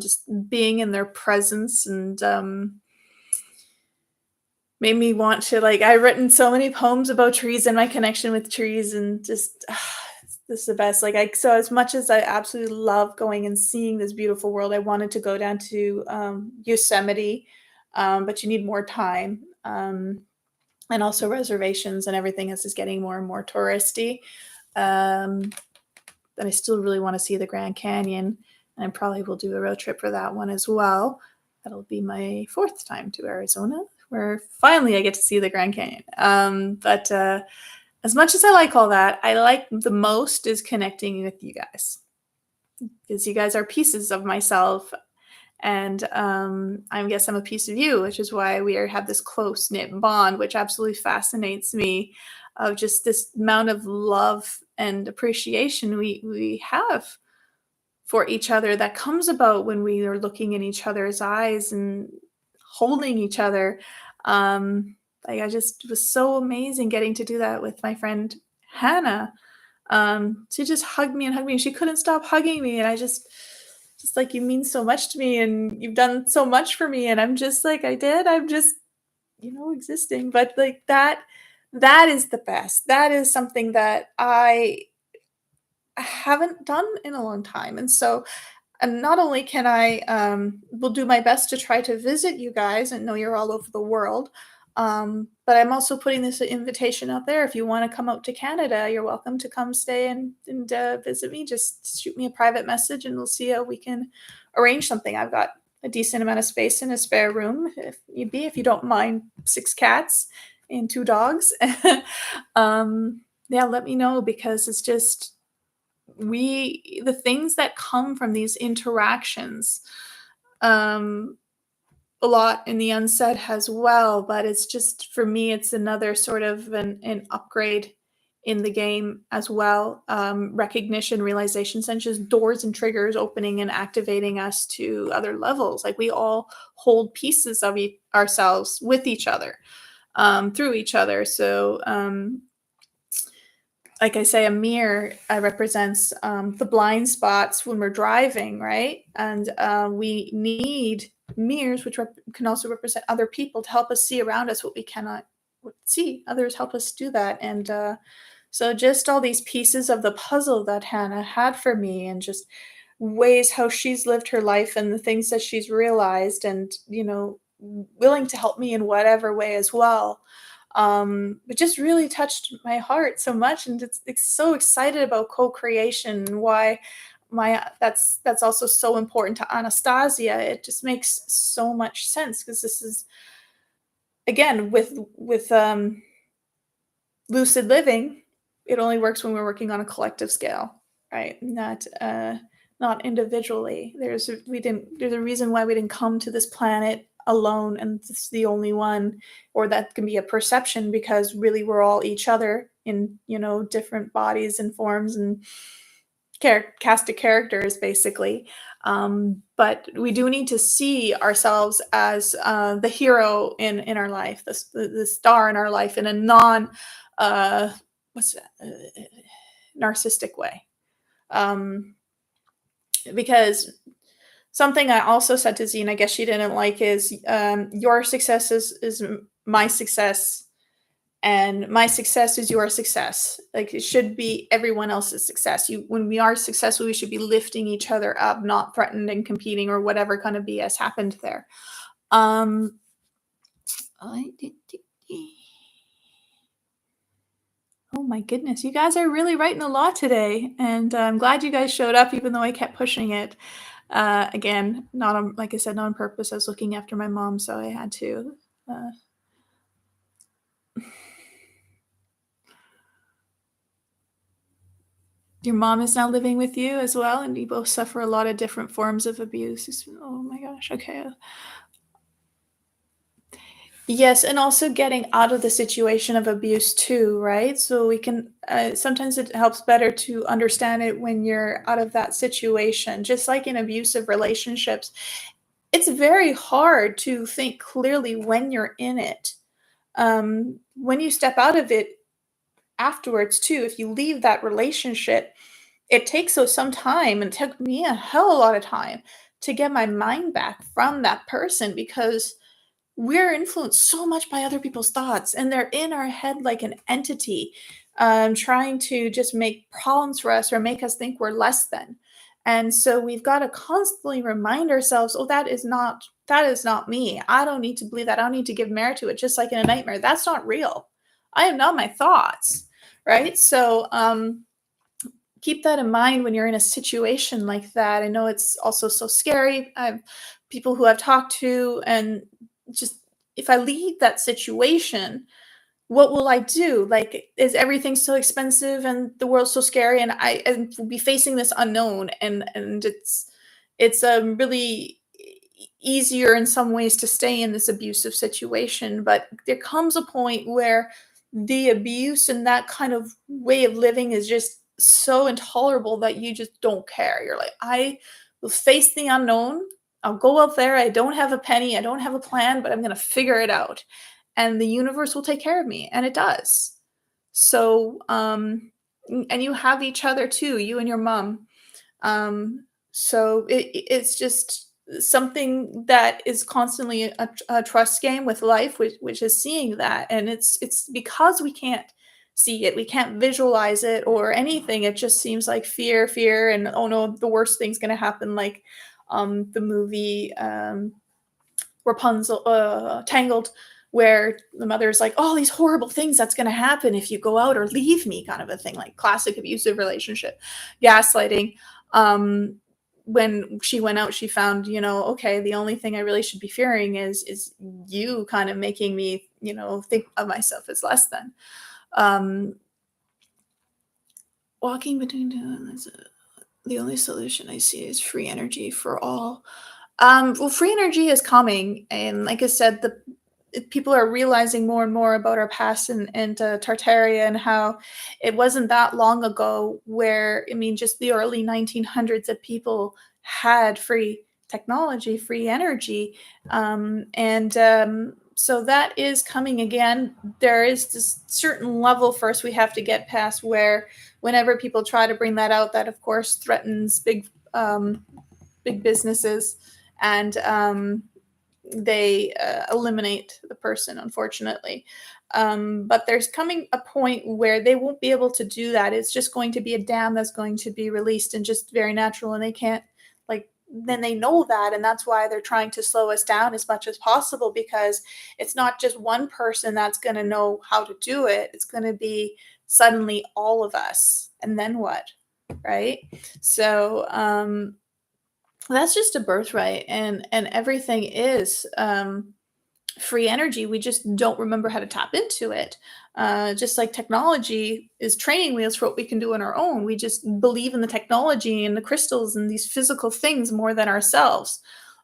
just being in their presence and made me want to like I've written so many poems about trees and my connection with trees and just this is the best. Like I so as much as I absolutely love going and seeing this beautiful world, I wanted to go down to Yosemite, but you need more time. And also reservations and everything is just getting more and more touristy. Um, and I still really want to see the Grand Canyon, and I probably will do a road trip for that one as well. That'll be my fourth time to Arizona, where finally I get to see the Grand Canyon. But as much as I like all that, I like the most is connecting with you guys because you guys are pieces of myself and I guess I'm a piece of you, which is why have this close knit bond, which absolutely fascinates me. Of just this amount of love and appreciation we have for each other that comes about when we are looking in each other's eyes and holding each other. Um, like I just was so amazing getting to do that with my friend Hannah. She just hugged me and hugged me. She couldn't stop hugging me, and I just like you mean so much to me, and you've done so much for me, and I'm just like I did. I'm just existing, but like that is the best. That is something that I haven't done in a long time, and not only can I will do my best to try to visit you guys and know you're all over the world, but I'm also putting this invitation out there. If you want to come out to Canada, you're welcome to come stay and visit me. Just shoot me a private message, and we'll see how we can arrange something. I've got a decent amount of space in a spare room, if need be, if you don't mind 6 cats and 2 dogs. Yeah, let me know because it's just the things that come from these interactions um a lot in the unsaid as well, but it's just for me it's another sort of an upgrade in the game as well. Recognition, realization, such as doors and triggers opening and activating us to other levels. Like we all hold pieces of ourselves with each other, through each other. So like I say, a mirror represents the blind spots when we're driving, right? And we need mirrors, which can also represent other people to help us see around us what we cannot see. Others help us do that. And so, just all these pieces of the puzzle that Hannah had for me, and just ways how she's lived her life and the things that she's realized, and, willing to help me in whatever way as well it just really touched my heart so much and it's so excited about co-creation and why my that's also so important to Anastasia. It just makes so much sense because this is again with lucid living, it only works when we're working on a collective scale, right? Not individually. There's a reason why we didn't come to this planet alone and it's the only one, or that can be a perception because really we're all each other in, different bodies and forms and cast of characters basically. But we do need to see ourselves as the hero in our life, the star in our life in a non what's that, narcissistic way. Um, because something I also said to Z, and I guess she didn't like, is your success is my success and my success is your success. Like, it should be everyone else's success. When we are successful, we should be lifting each other up, not threatened and competing or whatever kind of BS happened there. Um, I Oh my goodness, you guys are really writing a lot today, and I'm glad you guys showed up even though I kept pushing it. Again, not on, like I said, not on purpose. I was looking after my mom, so I had to. Uh, your mom is now living with you as well, and you both suffer a lot of different forms of abuse. Oh my gosh. Okay. Yes, and also getting out of the situation of abuse too, right? So we can sometimes it helps better to understand it when you're out of that situation. Just like in abusive relationships, it's very hard to think clearly when you're in it. When you step out of it afterwards too, if you leave that relationship, it takes so some time, and it took me a hell of a lot of time to get my mind back from that person because we're influenced so much by other people's thoughts, and they're in our head like an entity, trying to just make problems for us or make us think we're less than. And so we've got to constantly remind ourselves, oh, that is not me. I don't need to believe that. I don't need to give merit to it. Just like in a nightmare, that's not real. I am not my thoughts, right? So keep that in mind when you're in a situation like that. I know it's also so scary. I've people who I've talked to, and just if I leave that situation, what will I do? Like, is everything so expensive and the world's so scary, and I will be facing this unknown, and it's really easier in some ways to stay in this abusive situation, but there comes a point where the abuse and that kind of way of living is just so intolerable that you just don't care. You're like, I will face the unknown. I'll go out there. I don't have a penny. I don't have a plan, but I'm going to figure it out. And the universe will take care of me. And it does. So, and you have each other too, you and your mom. So it's just something that is constantly a trust game with life, which is seeing that, and it's because we can't see it, we can't visualize it or anything. It just seems like fear, fear, and oh no, the worst thing's gonna happen. Like the movie Rapunzel, Tangled, where the mother's like, "Oh, these horrible things that's gonna happen if you go out or leave me," kind of a thing, like classic abusive relationship, gaslighting. Um, when she went out, she found, okay, the only thing I really should be fearing is you kind of making me, think of myself as less than. Um, walking between two, the only solution I see is free energy for all. Well, free energy is coming, and like I said, the people are realizing more and more about our past and Tartaria, and how it wasn't that long ago where, I mean, just the early 1900s that people had free technology, free energy, and so that is coming again. There is this certain level first we have to get past where whenever people try to bring that out, that of course threatens big businesses, and they eliminate the person, unfortunately. But there's coming a point where they won't be able to do that. It's just going to be a dam that's going to be released and just very natural, and they can't, like, then they know that, and that's why they're trying to slow us down as much as possible, because it's not just one person that's going to know how to do it. It's going to be suddenly all of us, and then what, right? So that's just a birthright, and everything is free energy. We just don't remember how to tap into it. Just like technology is training wheels for what we can do on our own. We just believe in the technology and the crystals and these physical things more than ourselves.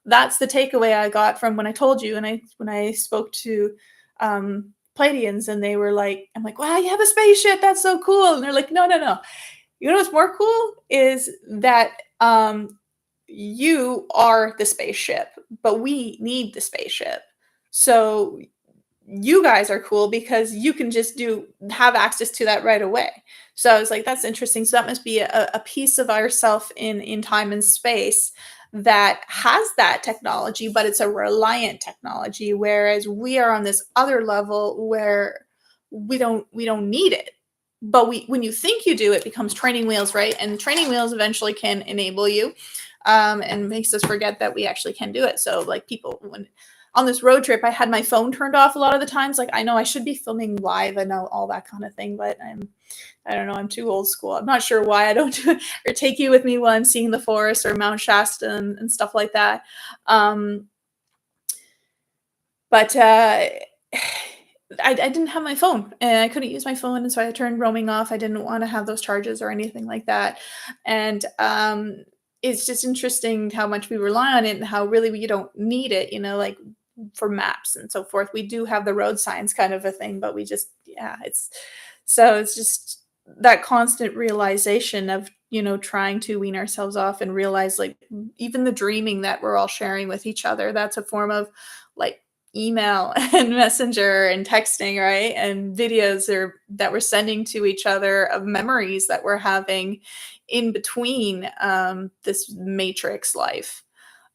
That's the takeaway I got from when I told you, and when I spoke to Pleiadians, and they were like, I'm like, wow, you have a spaceship, that's so cool. And they're like, no, no, no. You know what's more cool is that you are the spaceship, but we need the spaceship. So you guys are cool because you can just have access to that right away. So I was like, that's interesting. So that must be a piece of ourself in time and space that has that technology, but it's a reliant technology, whereas we are on this other level where we don't need it. But when you think you do, it becomes training wheels, right? And training wheels eventually can enable you, and makes us forget that we actually can do it. So like people when on this road trip, I had my phone turned off a lot of the times. Like I know I should be filming live and all that kind of thing, but I don't know, I'm too old school. I'm not sure why I don't do it or take you with me while I'm seeing the forest or Mount Shasta and stuff like that. Um, but I didn't have my phone and I couldn't use my phone. And so I turned roaming off. I didn't want to have those charges or anything like that. And it's just interesting how much we rely on it and how really we don't need it, like for maps and so forth. We do have the road signs kind of a thing, but we just, yeah, it's just that constant realization of, trying to wean ourselves off and realize like even the dreaming that we're all sharing with each other, that's a form of like email and messenger and texting, right? And videos that we're sending to each other of memories that we're having in between this matrix life.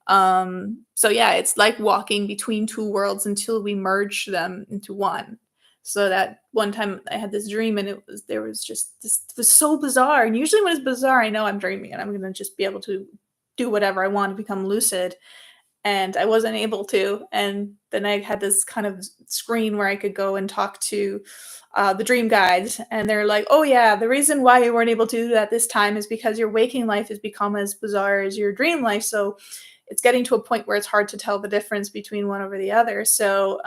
So yeah, it's like walking between two worlds until we merge them into one. So that one time I had this dream and there was just this, it was so bizarre. And usually when it's bizarre, I know I'm dreaming and I'm gonna just be able to do whatever I want to become lucid. And I wasn't able to. And then I had this kind of screen where I could go and talk to the dream guides, and they're like, "Oh yeah, the reason why you weren't able to do that this time is because your waking life has become as bizarre as your dream life. So it's getting to a point where it's hard to tell the difference between one over the other." So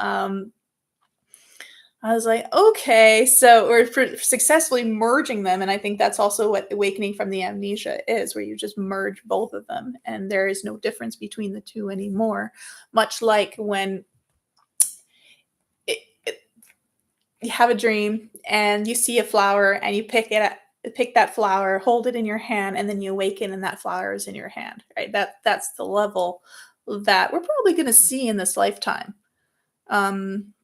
I was like, okay, so we're successfully merging them. And I think that's also what awakening from the amnesia is, where you just merge both of them and there is no difference between the two anymore. Much like when it, you have a dream and you see a flower and you pick that flower, hold it in your hand, and then you awaken and that flower is in your hand, right? That's the level that we're probably going to see in this lifetime. Um,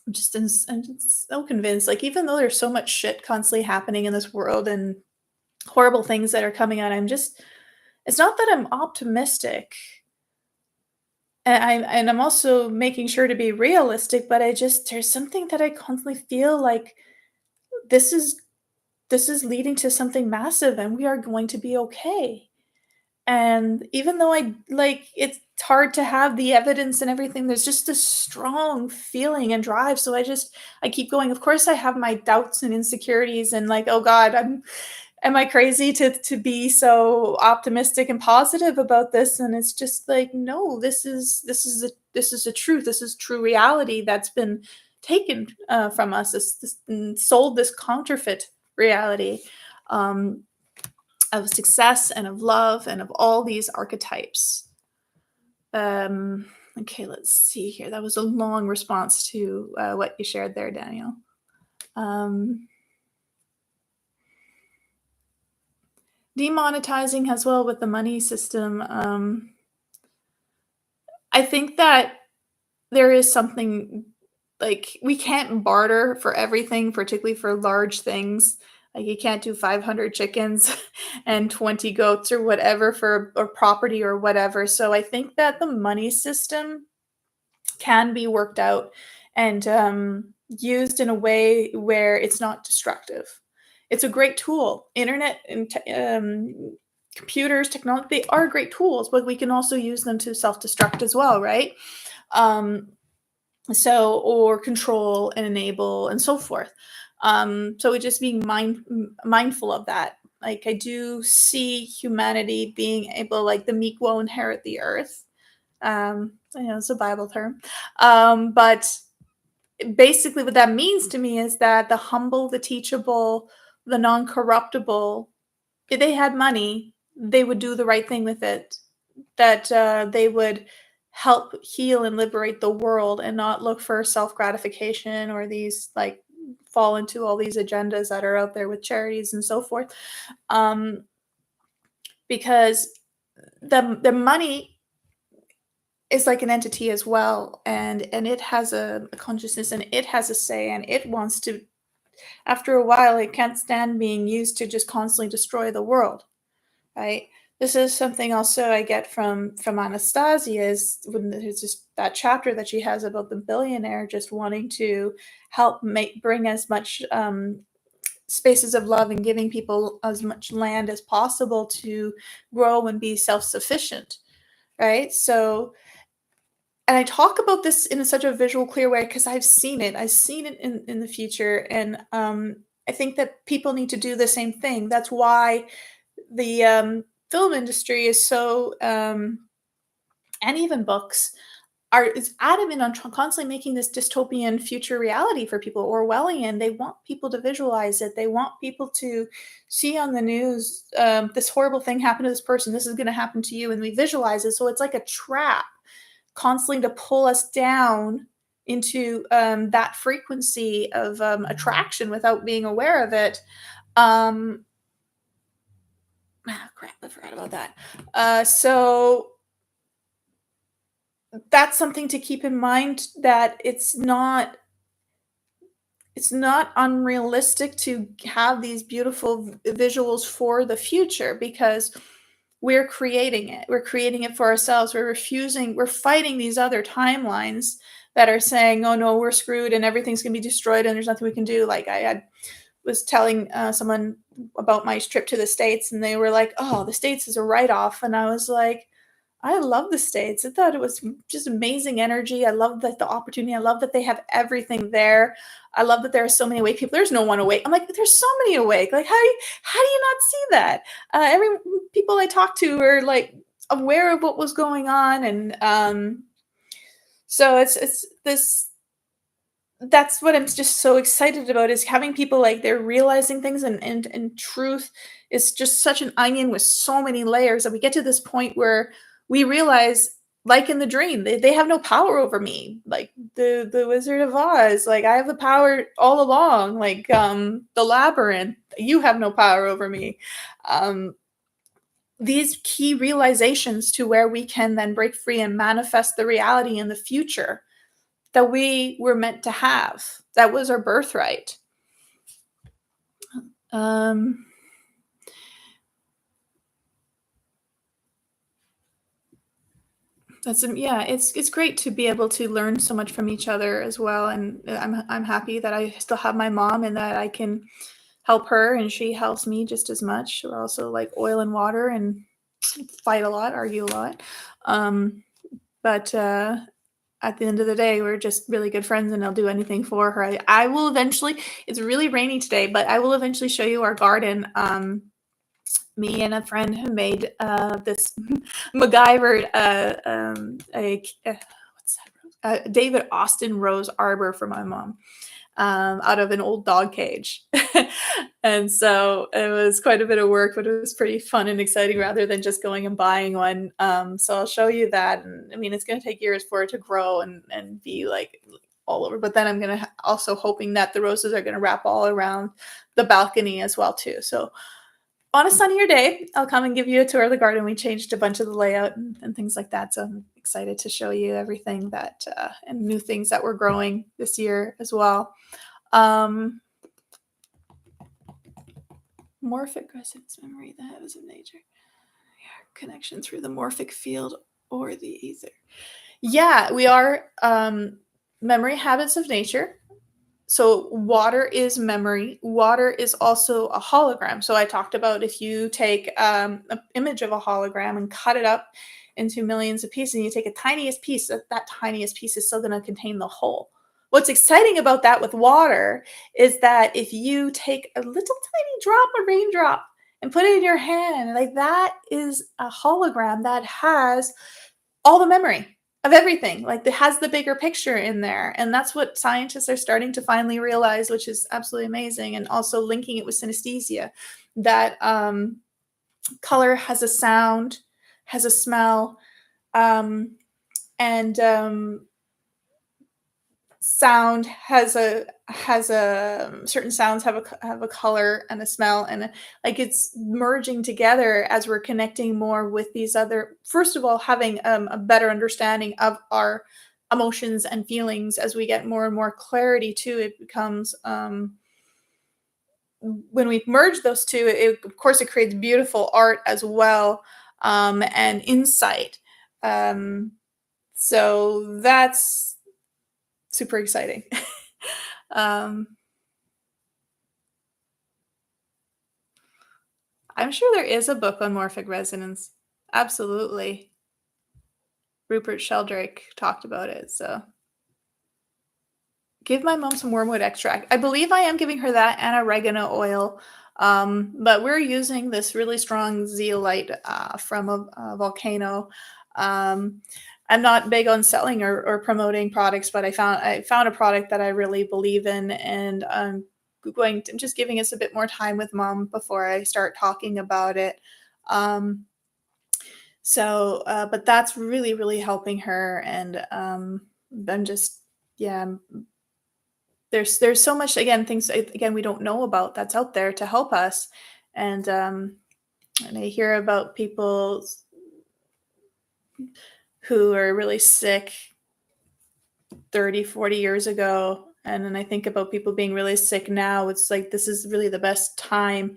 I'm just so convinced, like, even though there's so much shit constantly happening in this world and horrible things that are coming out, it's not that I'm optimistic. And I'm also making sure to be realistic, but there's something that I constantly feel like this is this is leading to something massive and we are going to be okay. And even though it's hard to have the evidence and everything, there's just this strong feeling and drive. So I keep going. Of course, I have my doubts and insecurities and like, oh God, am I crazy to be so optimistic and positive about this? And it's just like, no, this is a truth. This is true reality that's been taken from us. Sold this counterfeit reality. Um, of success and of love and of all these archetypes. Um, okay, let's see here. That was a long response to what you shared there, Daniel. Um, Demonetizing as well with the money system. I think that there is something like we can't barter for everything, particularly for large things. Like you can't do 500 chickens and 20 goats or whatever for a property or whatever. So I think that the money system can be worked out and used in a way where it's not destructive. It's a great tool. Internet and computers, technology, they are great tools, but we can also use them to self-destruct as well, right? Um, or control and enable and so forth. So just being mindful of that. Like I do see humanity being able, like the meek will inherit the earth. It's a Bible term. But basically what that means to me is that the humble, the teachable, the non-corruptible, if they had money, they would do the right thing with it. That they would help heal and liberate the world and not look for self-gratification or these like fall into all these agendas that are out there with charities and so forth. Because the money is like an entity as well, and it has a consciousness and it has a say and it wants to, after a while it can't stand being used to just constantly destroy the world, right? this is something also I get from Anastasia is when there's just that chapter that she has about the billionaire just wanting to help make bring as much, spaces of love and giving people as much land as possible to grow and be self-sufficient, right? So and I talk about this in such a visual, clear way because I've seen it. I've seen it in the future, and, I think that people need to do the same thing. That's why the, film industry is so, and even books are is adamant on constantly making this dystopian future reality for people, Orwellian. They want people to visualize it. They want people to see on the news, this horrible thing happened to this person. This is going to happen to you, and we visualize it. So it's like a trap, constantly to pull us down into that frequency of attraction without being aware of it. Um, crap, I forgot about that. So that's something to keep in mind that it's not unrealistic to have these beautiful visuals for the future because we're creating it. We're creating it for ourselves. We're fighting these other timelines that are saying, "Oh no, we're screwed and everything's going to be destroyed and there's nothing we can do." Like was telling someone about my trip to the States and they were like, "Oh, the States is a write off." And I was like, I love the States. I thought it was just amazing energy. I love that the opportunity. I love that they have everything there. I love that there are so many awake people. There's no one awake. I'm like, there's so many awake. Like, how do you not see that? Every people I talked to were like aware of what was going on, and so it's this that's what I'm just so excited about is having people like they're realizing things and truth is just such an onion with so many layers that we get to this point where we realize like in the dream they have no power over me like the Wizard of Oz like I have the power all along like the labyrinth you have no power over me um these key realizations to where we can then break free and manifest the reality in the future that we were meant to have. That was our birthright. Um, yeah, it's great to be able to learn so much from each other as well, and I'm happy that I still have my mom and that I can help her and she helps me just as much. We're also like oil and water and fight a lot, argue a lot. Um, but at the end of the day, we're just really good friends and I'll do anything for her. I will eventually, it's really rainy today, but I will eventually show you our garden. Me and a friend who made this MacGyver, what's that? David Austin rose arbor for my mom out of an old dog cage. And so it was quite a bit of work, but it was pretty fun and exciting rather than just going and buying one. So I'll show you that. And I mean, it's going to take years for it to grow and be like all over. But then I'm going to also hoping that the roses are going to wrap all around the balcony as well too. So on a sunnier day, I'll come and give you a tour of the garden. We changed a bunch of the layout and things like that. So I'm excited to show you everything that and new things that we're growing this year as well. Um, Morphic resonance memory, the heavens of nature. Connection through the morphic field or the ether. Yeah, we are memory habits of nature. So water is memory. Water is also a hologram. So I talked about if you take an image of a hologram and cut it up into millions of pieces, and you take a tiniest piece, that tiniest piece is still going to contain the whole. What's exciting about that with water is that if you take a little tiny drop, a raindrop, and put it in your hand, like that is a hologram that has all the memory of everything. Like it has the bigger picture in there. And that's what scientists are starting to finally realize, which is absolutely amazing. And also linking it with synesthesia, that color has a sound, has a smell, um, and sound has a certain sounds have a color and a smell and like it's merging together as we're connecting more with these other first of all having a better understanding of our emotions and feelings as we get more and more clarity too it becomes when we merge those two it of course it creates beautiful art as well and insight. Um, so that's super exciting. um, I'm sure there is a book on morphic resonance. Absolutely. Rupert Sheldrake talked about it. So give my mom some wormwood extract. I believe I am giving her that and oregano oil. But we're using this really strong zeolite from a volcano. Um, I'm not big on selling or promoting products, but I found a product that I really believe in, and I'm just giving us a bit more time with mom before I start talking about it. Um, but that's really, really helping her, and I'm just yeah, there's so much, again, things again we don't know about that's out there to help us, and I hear about people who are really sick 30, 40 years ago, and then I think about people being really sick now. It's like this is really the best time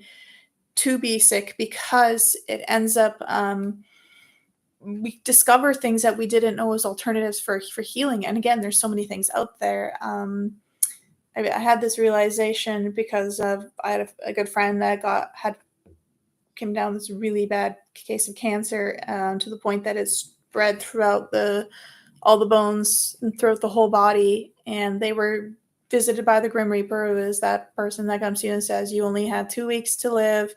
to be sick because it ends up we discover things that we didn't know as alternatives for healing. And again, there's so many things out there. I had this realization because of I had a good friend that got had came down with this really bad case of cancer, to the point that it spread throughout the all the bones and throughout the whole body. And they were visited by the Grim Reaper, who is that person that comes to you and says, "You only have 2 weeks to live."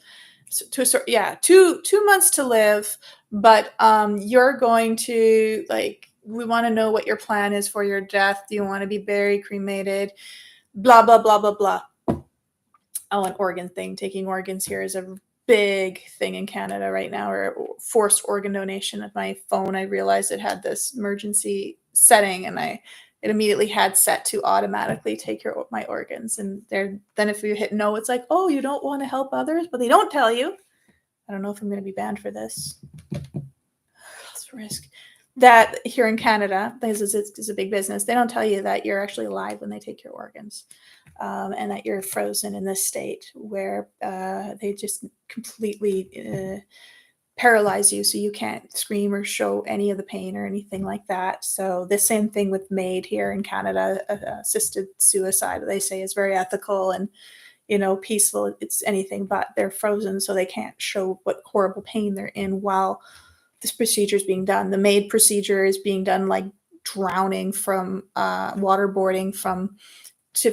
Yeah, 2 months to live, but you're going to like. We want to know what your plan is for your death. Do you want to be buried, cremated, blah blah blah blah blah. Oh, an organ thing. Taking organs here is a big thing in Canada right now, or forced organ donation. At my phone, I realized it had this emergency setting, and it immediately had set to automatically take my organs. And then if you hit no, it's like, oh, you don't want to help others, but they don't tell you. I don't know if I'm going to be banned for this. It's a risk. That here in Canada, because it's a big business, they don't tell you that you're actually alive when they take your organs, and that you're frozen in this state where they just completely paralyze you, so you can't scream or show any of the pain or anything like that. So the same thing with MAID here in Canada, assisted suicide. They say is very ethical and peaceful. It's anything but. They're frozen, so they can't show what horrible pain they're in while this procedure is being done. The MAID procedure is being done like drowning from waterboarding from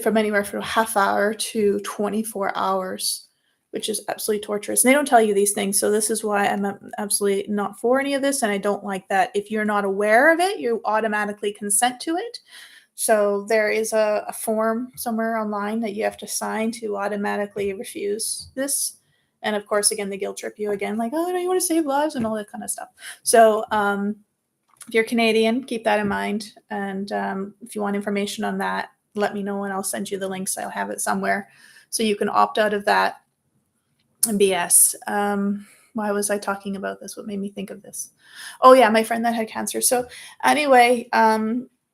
anywhere from a half hour to 24 hours, which is absolutely torturous. And they don't tell you these things. So this is why I'm absolutely not for any of this. And I don't like that if you're not aware of it, you automatically consent to it. So there is a form somewhere online that you have to sign to automatically refuse this. And of course, again, they guilt trip you again, like, oh, no, you want to save lives and all that kind of stuff. So if you're Canadian, keep that in mind. And if you want information on that, let me know and I'll send you the links. I'll have it somewhere so you can opt out of that BS. Why was I talking about this? What made me think of this? Oh yeah, my friend that had cancer. So anyway,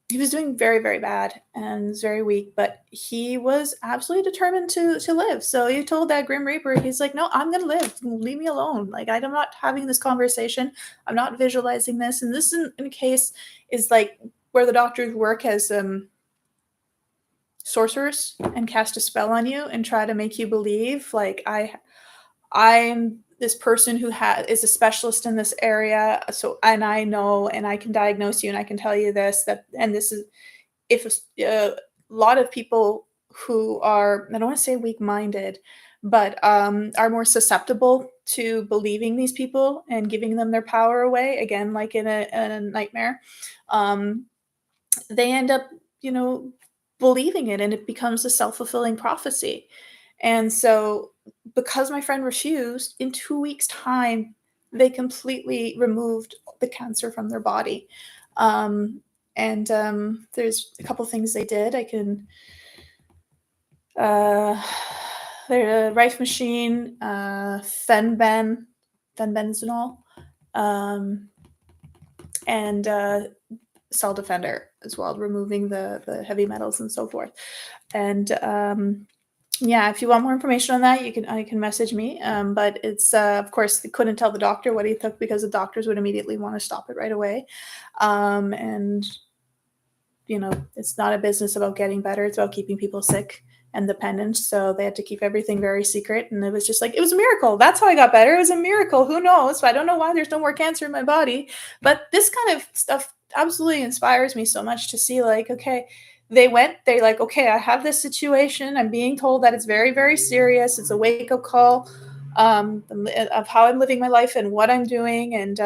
he was doing very, very bad and was very weak, but he was absolutely determined to live. So he told that Grim Reaper, he's like, no, I'm gonna live. Leave me alone. Like I'm not having this conversation. I'm not visualizing this. And this in case is like where the doctors work as sorcerers and cast a spell on you and try to make you believe like I'm this person who is a specialist in this area. So, and I know, and I can diagnose you, and I can tell you this, that, and this is if a lot of people who are, I don't want to say weak-minded, but are more susceptible to believing these people and giving them their power away. Again, like in a nightmare, um, they end up, you know, believing it, and it becomes a self-fulfilling prophecy. And so, because my friend refused, in 2 weeks' time, they completely removed the cancer from their body. Um, and there's a couple things they did. I can, uh, their rife machine, fenbenzanol, um, and cell defender as well, removing the heavy metals and so forth. And Yeah, if you want more information on that, you can message me. But it's of course they couldn't tell the doctor what he took because the doctors would immediately want to stop it right away. And it's not a business about getting better; it's about keeping people sick and dependent. So they had to keep everything very secret, and it was just like it was a miracle. That's how I got better. It was a miracle. Who knows? I don't know why there's no more cancer in my body, but this kind of stuff absolutely inspires me so much to see like, okay, they like, okay, I have this situation. I'm being told that it's very, very serious. It's a wake up call of how I'm living my life and what I'm doing, and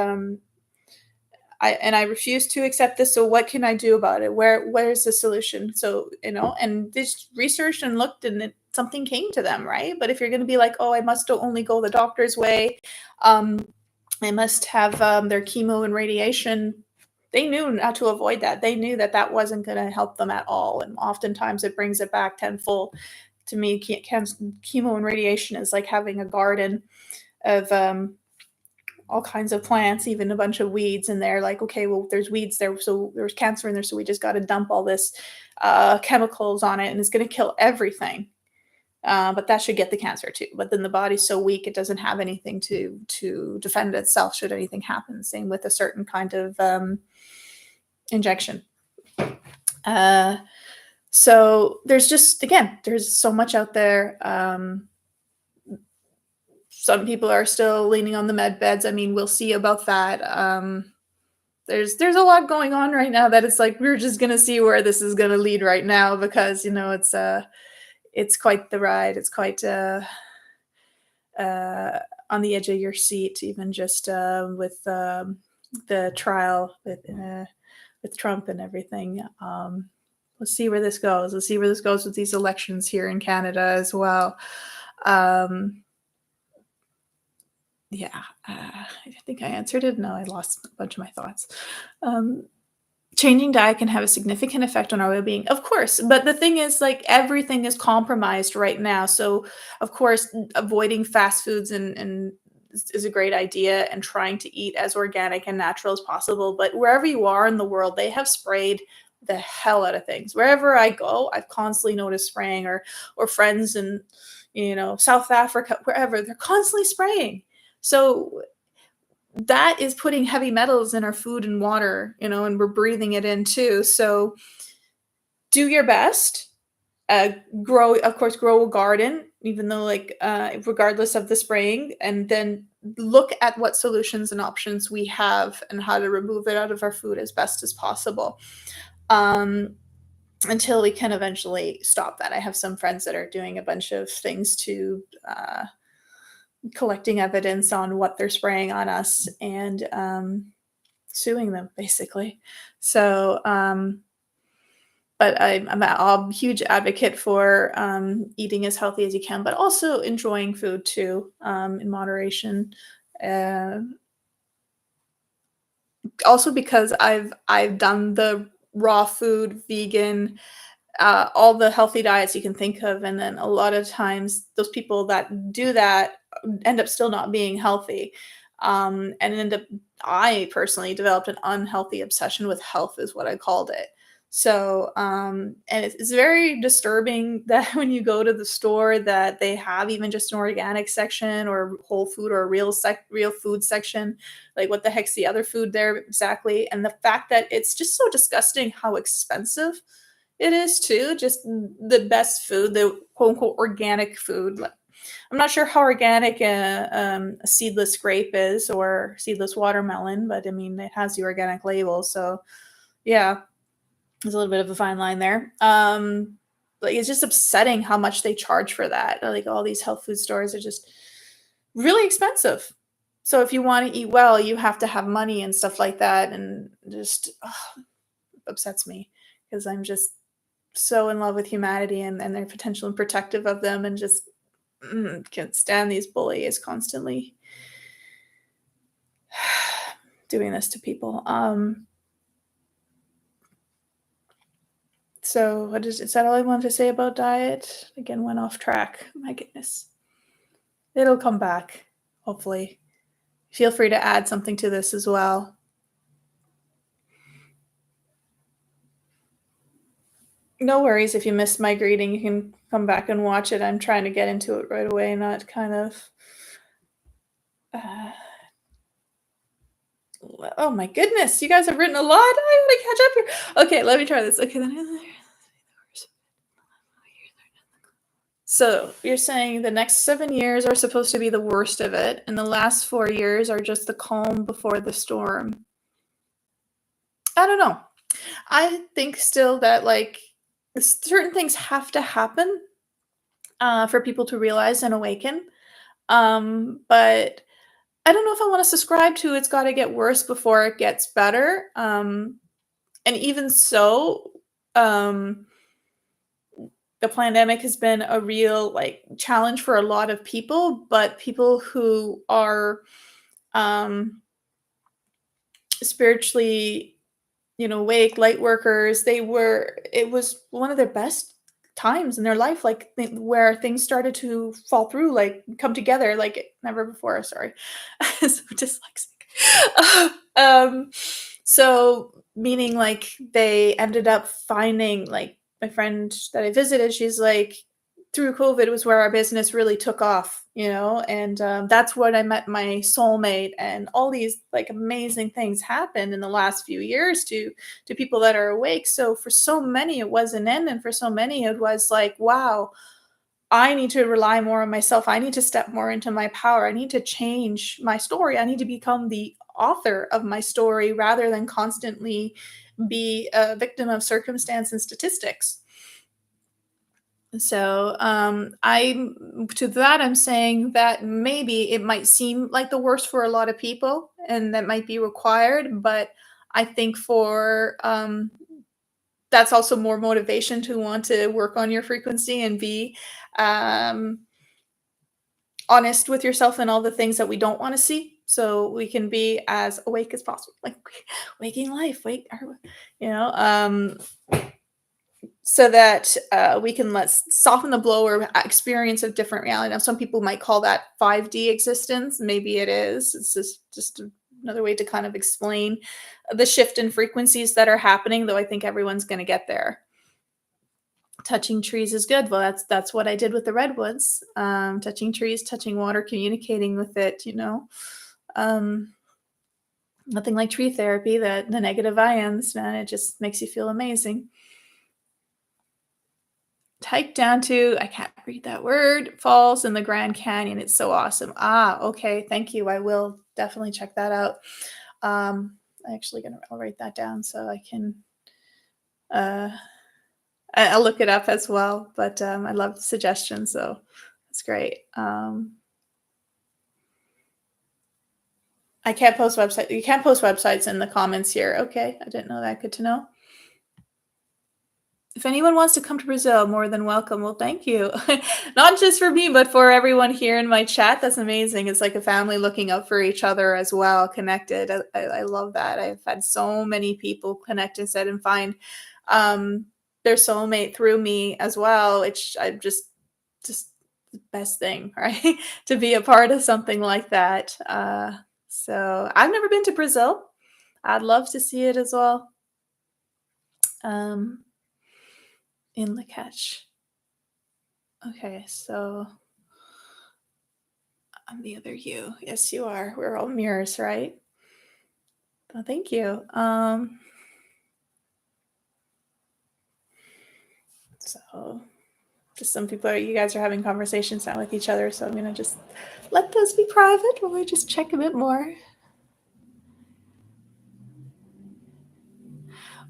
I refuse to accept this. So what can I do about it? Where's the solution? So and they just researched and looked, and something came to them, right? But if you're going to be like, oh, I must only go the doctor's way, um, I must have their chemo and radiation. They knew how to avoid that. They knew that that wasn't going to help them at all, and oftentimes it brings it back tenfold. To me, chemo and radiation is like having a garden of all kinds of plants, even a bunch of weeds, and they're like, okay, well, there's weeds there, so there's cancer in there, so we just got to dump all this chemicals on it, and it's going to kill everything. But that should get the cancer too. But then the body's so weak, it doesn't have anything to defend itself should anything happen. Same with a certain kind of injection. Uh, so there's just again, there's so much out there. Some people are still leaning on the med beds. I mean, we'll see about that. There's a lot going on right now that it's like we're just gonna see where this is gonna lead right now because it's quite the ride. It's quite uh, on the edge of your seat, even just with the trial with Trump and everything. Let's see where this goes. Let's see where this goes with these elections here in Canada as well. Um, yeah, I think I answered it. No, I lost a bunch of my thoughts. Um, Changing diet can have a significant effect on our well-being, of course, but the thing is, like, everything is compromised right now, so, of course, avoiding fast foods and is a great idea and trying to eat as organic and natural as possible, but wherever you are in the world, they have sprayed the hell out of things. Wherever I go, I've constantly noticed spraying or friends in, South Africa, wherever, they're constantly spraying. So that is putting heavy metals in our food and water, and we're breathing it in too. So do your best. Uh, grow a garden, even though like regardless of the spraying, and then look at what solutions and options we have and how to remove it out of our food as best as possible. Um, until we can eventually stop that. I have some friends that are doing a bunch of things to collecting evidence on what they're spraying on us and suing them basically. So, but I'm a huge advocate for eating as healthy as you can, but also enjoying food too in moderation. Uh, Also because I've done the raw food, vegan, all the healthy diets you can think of, and then a lot of times those people that do that end up still not being healthy, and end up I personally developed an unhealthy obsession with health is what I called it. So, and it's very disturbing that when you go to the store that they have even just an organic section or whole food or a real food section. Like, what the heck's the other food there exactly? And the fact that it's just so disgusting how expensive it is too, just the best food, the quote unquote organic food. Like, I'm not sure how organic a seedless grape is or seedless watermelon, but I mean, it has the organic label. So, yeah, there's a little bit of a fine line there. Like, it's just upsetting how much they charge for that. Like, all these health food stores are just really expensive. So, if you want to eat well, you have to have money and stuff like that. And just upsets me because I'm just so in love with humanity and their potential and protective of them and just can't stand these bullies constantly doing this to people. So is that all I wanted to say about diet? Again, went off track. My goodness. It'll come back, hopefully. Feel free to add something to this as well. No worries if you missed my greeting, you can come back and watch it. I'm trying to get into it right away, not kind of uh, oh my goodness, you guys have written a lot. I gotta catch up here. Okay, let me try this. Okay, then. So you're saying the next 7 years are supposed to be the worst of it, and the last 4 years are just the calm before the storm. I don't know. I think still that like certain things have to happen for people to realize and awaken. But I don't know if I want to subscribe to it's got to get worse before it gets better. And even so, um, the pandemic has been a real like challenge for a lot of people, but people who are um, spiritually, awake, light workers, it was one of their best times in their life, like where things started to fall through, like come together like never before. Sorry, so dyslexic. um, so meaning like they ended up finding like my friend that I visited, she's like, through COVID was where our business really took off, and that's when I met my soulmate, and all these like amazing things happened in the last few years to people that are awake. So for so many, it was an end, and for so many, it was like, wow, I need to rely more on myself. I need to step more into my power. I need to change my story. I need to become the author of my story rather than constantly be a victim of circumstance and statistics. So, I'm to that, I'm saying that maybe it might seem like the worst for a lot of people, and that might be required, but I think that's also more motivation to want to work on your frequency and be, um, honest with yourself and all the things that we don't wanna see, so we can be as awake as possible, like waking life, wake you know, um so that we can let's soften the blow or experience a different reality. Now, some people might call that 5D existence. Maybe it is. It's just another way to kind of explain the shift in frequencies that are happening. Though I think everyone's going to get there. Touching trees is good. Well, that's what I did with the redwoods. Touching trees, touching water, communicating with it. Um, Nothing like tree therapy. The negative ions, man, it just makes you feel amazing. Hike down to I can't read that word, falls in the Grand Canyon, it's so awesome. Ah, okay, thank you, I will definitely check that out. I'll write that down so I can, uh I'll look it up as well, but, I love the suggestion, so that's great. I can't post website you can't post websites in the comments here, okay, I didn't know that, good to know. If anyone wants to come to Brazil, more than welcome. Well, thank you. Not just for me, but for everyone here in my chat. That's amazing. It's like a family looking out for each other as well, connected. I love that. I've had so many people connect and said and find um, their soulmate through me as well, which I'm just the best thing, right? To be a part of something like that. So I've never been to Brazil. I'd love to see it as well. Um, in the catch. Okay, so I'm the other you. Yes, you are. We're all mirrors, right? Oh, thank you. So just some people are you guys are having conversations now with each other, so I'm gonna just let those be private while I just check a bit more.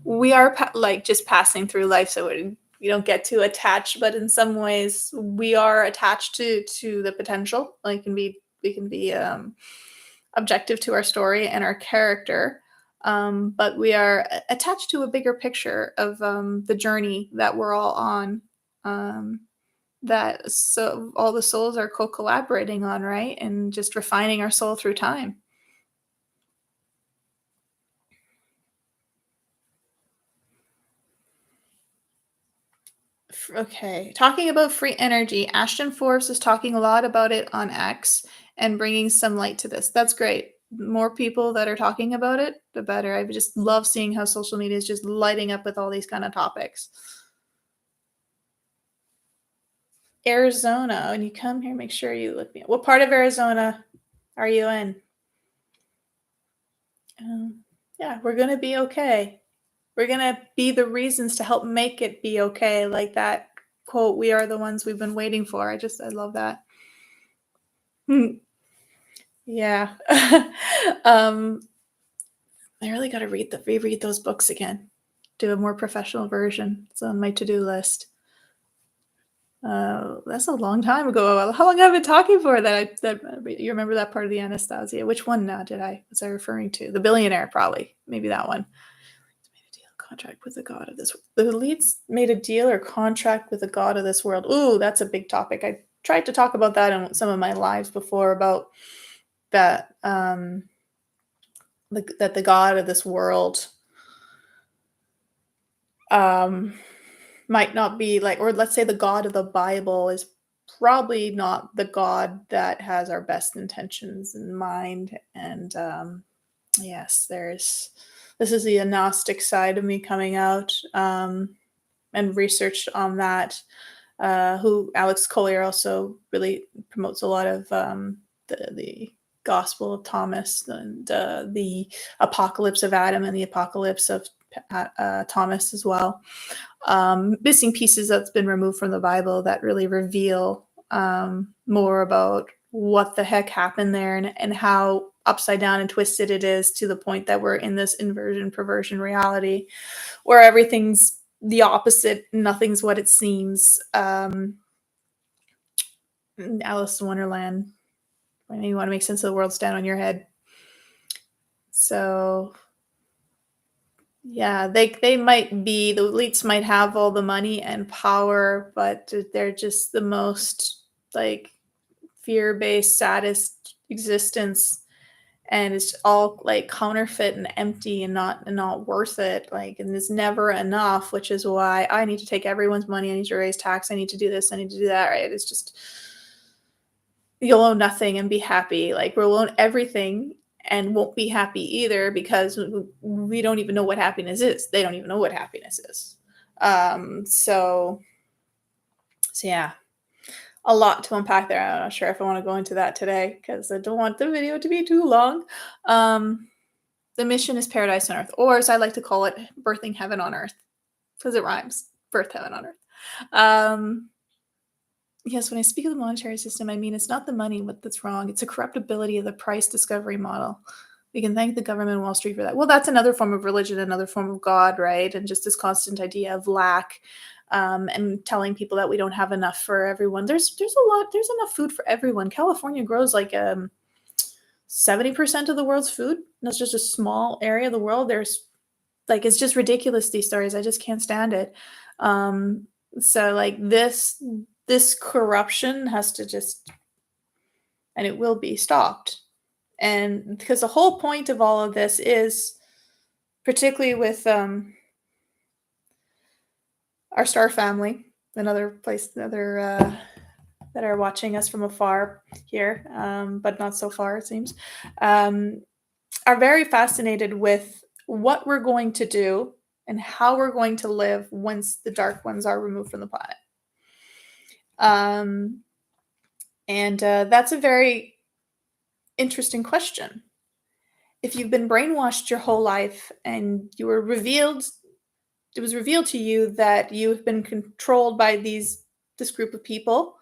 We are like just passing through life, so we don't get too attached, but in some ways we are attached to the potential. Like we can be objective to our story and our character, but we are attached to a bigger picture of the journey that we're all on. Um, that so all the souls are co-collaborating on, right? And just refining our soul through time. Okay, talking about free energy, Ashton Forbes is talking a lot about it on X and bringing some light to this. That's great. More people that are talking about it, the better. I just love seeing how social media is just lighting up with all these kind of topics. Arizona. When you come here, make sure you look me up. What part of Arizona are you in? Yeah, we're gonna be okay. We're gonna be the reasons to help make it be okay, like that quote, "We are the ones we've been waiting for." I love that. Hmm, yeah. Um, I really gotta reread those books again. Do a more professional version. It's on my to-do list. That's a long time ago. How long have I been talking for you remember that part of the Anastasia? Which one now was I referring to? The billionaire, probably. Maybe that one. Made a deal, contract with the god of this. The elites made a deal or contract with the god of this world. Ooh, that's a big topic. I tried to talk about that in some of my lives before about that. That the god of this world um might not be like, or let's say the God of the Bible is probably not the God that has our best intentions in mind. And yes, this is the agnostic side of me coming out, and research on that. Who Alex Collier also really promotes a lot of the Gospel of Thomas and the Apocalypse of Adam and the Apocalypse of Thomas as well. Missing pieces that's been removed from the Bible that really reveal more about what the heck happened there and how upside down and twisted it is to the point that we're in this inversion perversion reality where everything's the opposite, nothing's what it seems. Alice in Wonderland. When you want to make sense of the world, stand on your head. So yeah, they might be the elites might have all the money and power, but they're just the most like fear-based, saddest existence, and it's all like counterfeit and empty and not worth it. Like, and it's never enough, which is why I need to take everyone's money. I need to raise tax. I need to do this. I need to do that. Right? It's just you'll own nothing and be happy. Like we'll own everything and won't be happy either because we don't even know what happiness is. They don't even know what happiness is. So yeah, a lot to unpack there. I'm not sure if I want to go into that today because I don't want the video to be too long. The mission is paradise on earth, or as I like to call it, birthing heaven on earth, because it rhymes. Birth heaven on earth. Yes, when I speak of the monetary system, I mean it's not the money that's wrong. It's a corruptibility of the price discovery model. We can thank the government and Wall Street for that. Well, that's another form of religion, another form of God, right? And just this constant idea of lack, and telling people that we don't have enough for everyone. There's a lot. There's enough food for everyone. California grows like 70% of the world's food. That's just a small area of the world. There's like it's just ridiculous, these stories. I just can't stand it. Um, so like this corruption has to just and it will be stopped. And because the whole point of all of this is particularly with our star family, another that are watching us from afar here, but not so far, it seems, um, are very fascinated with what we're going to do and how we're going to live once the dark ones are removed from the planet. Um, and that's a very interesting question. If you've been brainwashed your whole life and it was revealed to you that you have been controlled by this group of people,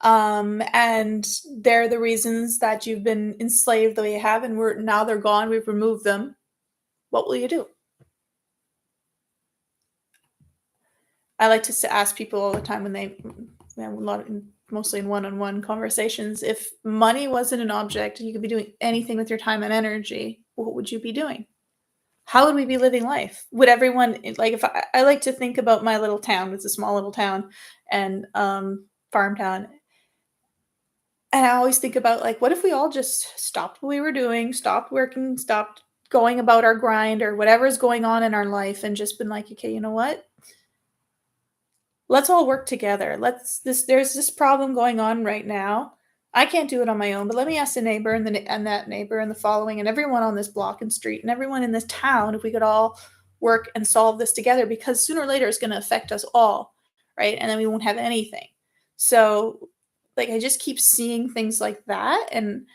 and they're the reasons that you've been enslaved the way you have, and now they're gone. We've removed them. What will you do? I like to ask people all the time when mostly in one-on-one conversations, if money wasn't an object and you could be doing anything with your time and energy, what would you be doing? How would we be living life? Would everyone like if I like to think about my little town, it's a small little town and farm town. And I always think about like what if we all just stopped what we were doing, stopped working, stopped going about our grind or whatever's going on in our life and just been like, okay, you know what? Let's all work together. There's this problem going on right now. I can't do it on my own, but let me ask the neighbor and that neighbor and the following and everyone on this block and street and everyone in this town if we could all work and solve this together because sooner or later it's going to affect us all, right? And then we won't have anything. So, like, I just keep seeing things like that, and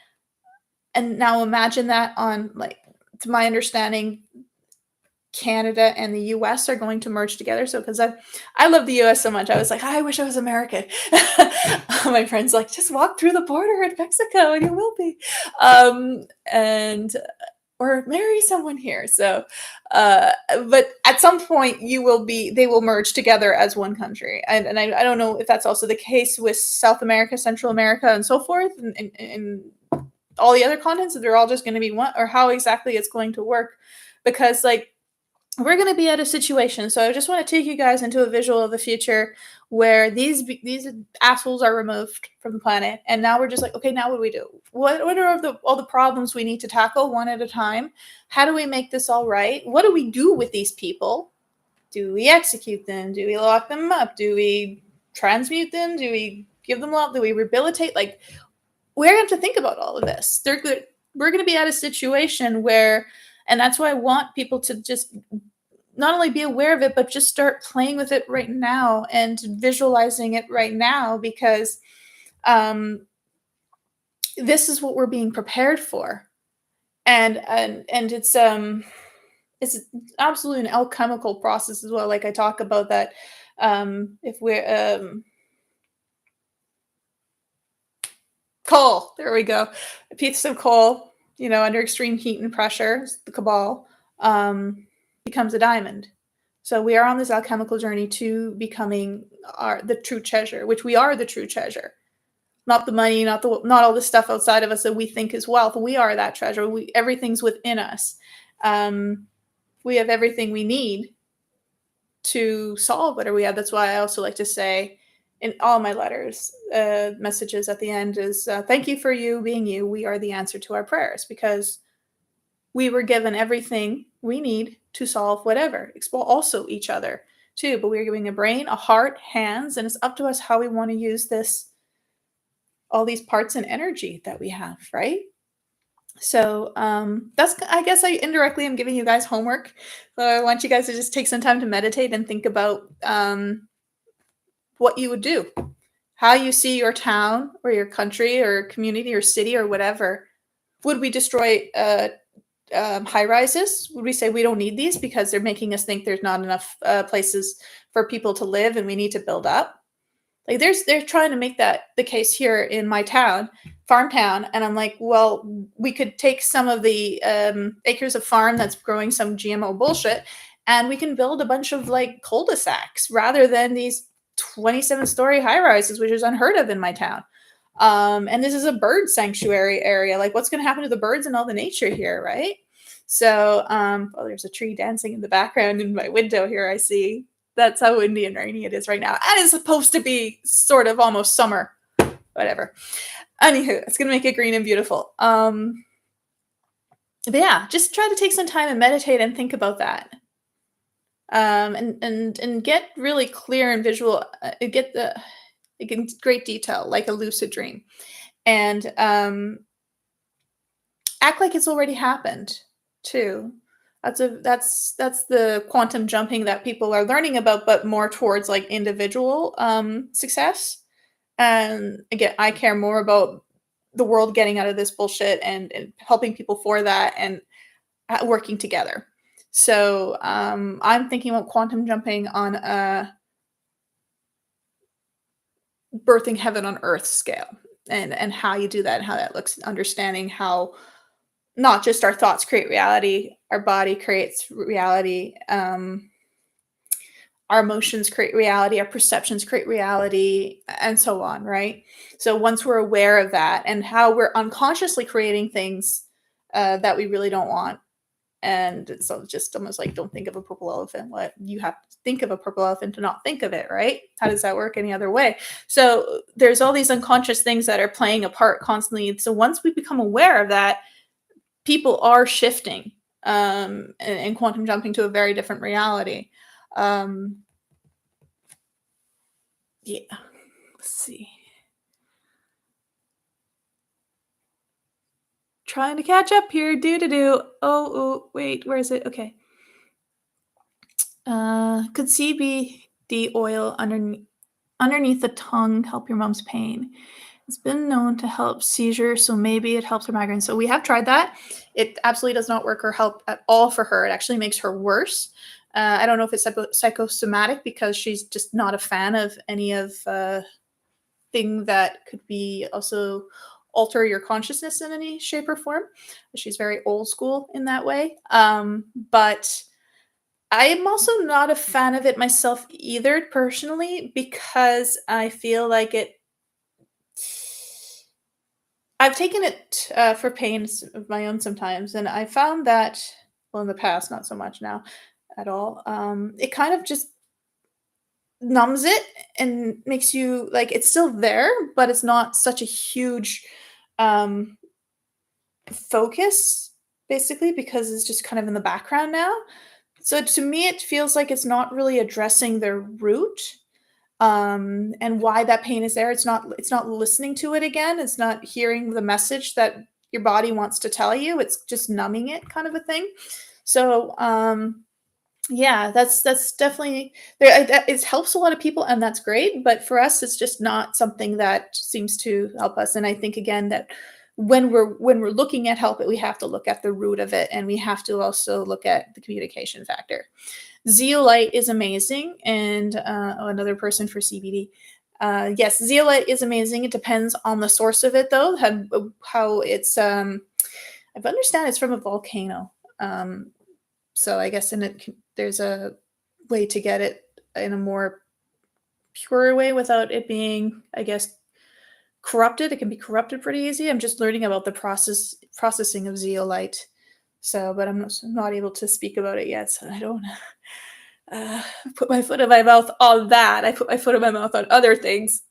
now imagine that on, like, to my understanding, Canada and the US are going to merge together. So, because I love the US so much, I was like, "I wish I was American." My friend's like, "Just walk through the border in Mexico and you will be." And or marry someone here. So, uh, but at some point, they will merge together as one country. And I don't know if that's also the case with South America, Central America, and so forth, and all the other continents, that they're all just going to be one, or how exactly it's going to work. Because, like, we're going to be at a situation. So I just want to take you guys into a visual of the future where these assholes are removed from the planet, and now we're just like, okay, now what do we do? What are all the problems we need to tackle one at a time? How do we make this all right? What do we do with these people? Do we execute them? Do we lock them up? Do we transmute them? Do we give them love? Do we rehabilitate? Like, we're going to have to think about all of this. We're going to be at a situation where, and that's why I want people to just not only be aware of it, but just start playing with it right now and visualizing it right now, because um, this is what we're being prepared for, and it's absolutely an alchemical process as well. Like I talk about that, if we're coal, there we go, a piece of coal, under extreme heat and pressure, the cabal, becomes a diamond. So we are on this alchemical journey to becoming the true treasure, which we are the true treasure. Not the money, not all the stuff outside of us that we think is wealth. We are that treasure. Everything's within us. Um, we have everything we need to solve whatever we have. That's why I also like to say in all my letters, messages at the end is, thank you for you being you. We are the answer to our prayers, because we were given everything we need to solve whatever. Explore also each other too, but we're giving a brain, a heart, hands, and it's up to us how we want to use all these parts and energy that we have, right? So that's, I guess I indirectly am giving you guys homework. So I want you guys to just take some time to meditate and think about what you would do, how you see your town or your country or community or city or whatever. Would we destroy high rises? Would we say we don't need these because they're making us think there's not enough places for people to live and we need to build up? Like they're trying to make that the case here in my town, farm town, and I'm like, well, we could take some of the acres of farm that's growing some GMO bullshit, and we can build a bunch of like cul-de-sacs rather than these 27-story high rises, which is unheard of in my town. And this is a bird sanctuary area. Like, what's going to happen to the birds and all the nature here, right? So, oh, there's a tree dancing in the background in my window here. I see. That's how windy and rainy it is right now. And it's supposed to be sort of almost summer. Whatever. Anywho, it's gonna make it green and beautiful. But yeah, just try to take some time and meditate and think about that. And get really clear and visual. Get the in great detail, like a lucid dream, and act like it's already happened too. That's the quantum jumping that people are learning about, but more towards like individual success. And again, I care more about the world getting out of this bullshit, and helping people for that, and working together. So I'm thinking about quantum jumping on a birthing heaven on earth scale, and how you do that and how that looks, understanding how not just our thoughts create reality, our body creates reality, our emotions create reality, our perceptions create reality, and so on, right? So once we're aware of that and how we're unconsciously creating things that we really don't want, and so it's just almost like, don't think of a purple elephant. What, you have to think of a purple elephant to not think of it, right? How does that work any other way? So there's all these unconscious things that are playing a part constantly. So once we become aware of that, people are shifting and quantum jumping to a very different reality. Um, yeah, let's see. Trying to catch up here. Oh, wait, where is it? Okay. Could CBD oil underneath the tongue help your mom's pain. It's been known to help seizures, so maybe it helps her migraine. So we have tried that. It absolutely does not work or help at all for her. It actually makes her worse. I don't know if it's psychosomatic because she's just not a fan of any of thing that could be also alter your consciousness in any shape or form. She's very old school in that way. But I am also not a fan of it myself either, personally, because I feel like I've taken it for pains of my own sometimes, and I found that, well, in the past, not so much now at all. It kind of just numbs it and makes you like it's still there, but it's not such a huge um, focus, basically, because it's just kind of in the background now. So to me, it feels like it's not really addressing the root, and why that pain is there. It's not listening to it again. It's not hearing the message that your body wants to tell you. It's just numbing it, kind of a thing. So yeah, that's definitely there. It helps a lot of people, and that's great. But for us, it's just not something that seems to help us. And I think again that when we're looking at help, we have to look at the root of it, and we have to also look at the communication factor. Zeolite is amazing, and another person for CBD. Yes, zeolite is amazing. It depends on the source of it, though. How it's. I understand it's from a volcano. So I guess there's a way to get it in a more pure way without it being, I guess, corrupted. It can be corrupted pretty easy. I'm just learning about the processing of zeolite. So, but I'm not able to speak about it yet. So I don't uh, put my foot in my mouth on that. I put my foot in my mouth on other things.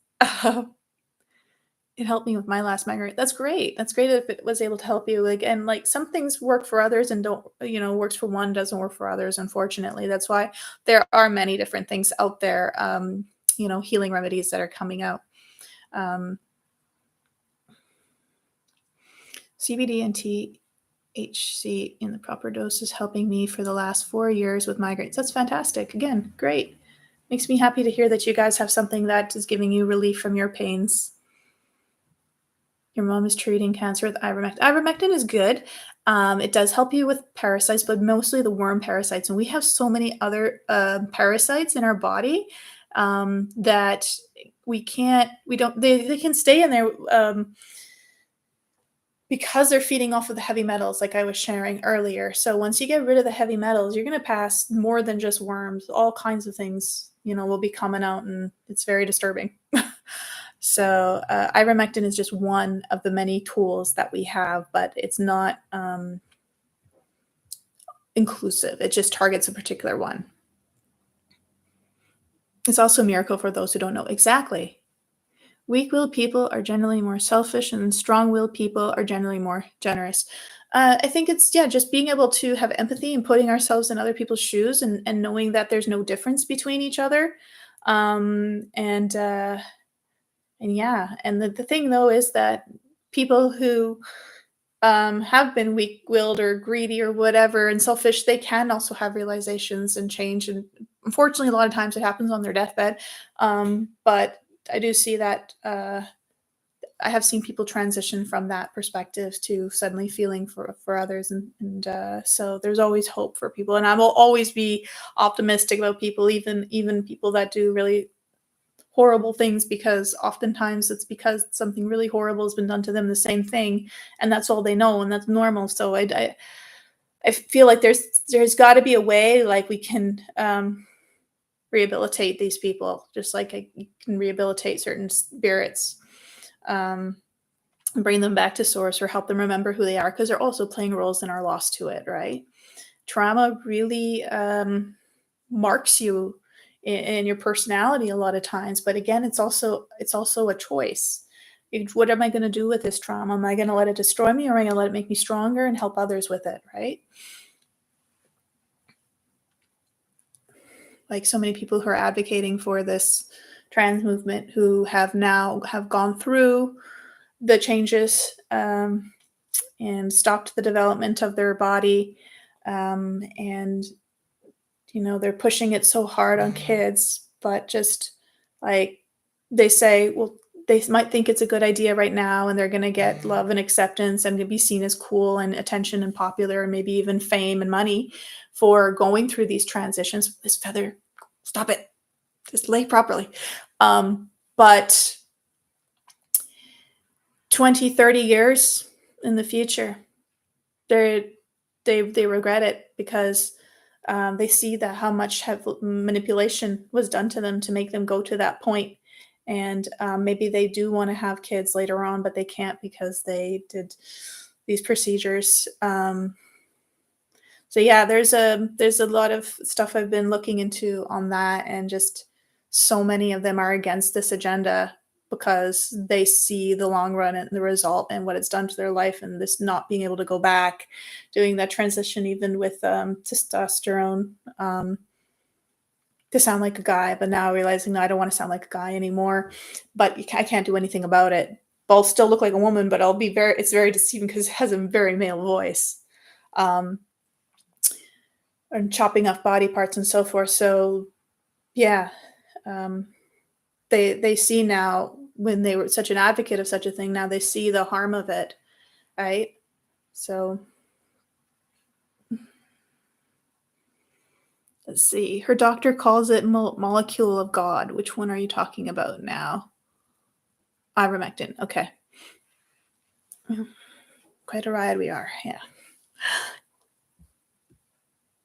It helped me with my last migraine. That's great. That's great if it was able to help you. Like, and like some things work for others and don't, works for one, doesn't work for others, unfortunately. That's why there are many different things out there, healing remedies that are coming out. Um, CBD and THC in the proper dose is helping me for the last 4 years with migraines. That's fantastic. Again, great. Makes me happy to hear that you guys have something that is giving you relief from your pains. Your mom is treating cancer with ivermectin. Ivermectin is good. It does help you with parasites, but mostly the worm parasites. And we have so many other parasites in our body that they can stay in there because they're feeding off of the heavy metals, like I was sharing earlier. So once you get rid of the heavy metals, you're going to pass more than just worms. All kinds of things, will be coming out, and it's very disturbing. So ivermectin is just one of the many tools that we have, but it's not inclusive. It just targets a particular one. It's also a miracle for those who don't know. Exactly. Weak-willed people are generally more selfish, and strong-willed people are generally more generous. I think it's just being able to have empathy and putting ourselves in other people's shoes, and knowing that there's no difference between each other. And yeah, and the thing though is that people who have been weak-willed or greedy or whatever and selfish, they can also have realizations and change. And unfortunately, a lot of times it happens on their deathbed. But I do see that I have seen people transition from that perspective to suddenly feeling for others, and so there's always hope for people. And I will always be optimistic about people, even people that do really horrible things, because oftentimes it's because something really horrible has been done to them, the same thing, and that's all they know, and that's normal. So I feel like there's got to be a way, like, we can rehabilitate these people, just like you can rehabilitate certain spirits, um, bring them back to source, or help them remember who they are, because they're also playing roles in our loss to it, right? Trauma really marks you in your personality a lot of times, but again, it's also a choice. What am I going to do with this trauma? Am I going to let it destroy me, or am I going to let it make me stronger and help others with it, right? Like so many people who are advocating for this trans movement, who have gone through the changes, and stopped the development of their body, and they're pushing it so hard on kids, but just like they say, well, they might think it's a good idea right now, and they're gonna get love and acceptance and to be seen as cool and attention and popular and maybe even fame and money for going through these transitions. This feather, stop it. Just lay properly. But 20, 30 years in the future, they they regret it because they see that how much have manipulation was done to them to make them go to that point, and maybe they do want to have kids later on, but they can't because they did these procedures. So yeah, there's a lot of stuff I've been looking into on that, and just so many of them are against this agenda because they see the long run and the result and what it's done to their life, and this not being able to go back, doing that transition even with testosterone to sound like a guy, but now realizing no, I don't want to sound like a guy anymore. But I can't do anything about it. I'll still look like a woman, but I'll be very. It's very deceiving because it has a very male voice. Um, and chopping off body parts and so forth. So yeah, um, they see now when they were such an advocate of such a thing. Now they see the harm of it, right? So let's see. Her doctor calls it molecule of God. Which one are you talking about now? Ivermectin. Okay. Mhm. Quite a ride we are. Yeah.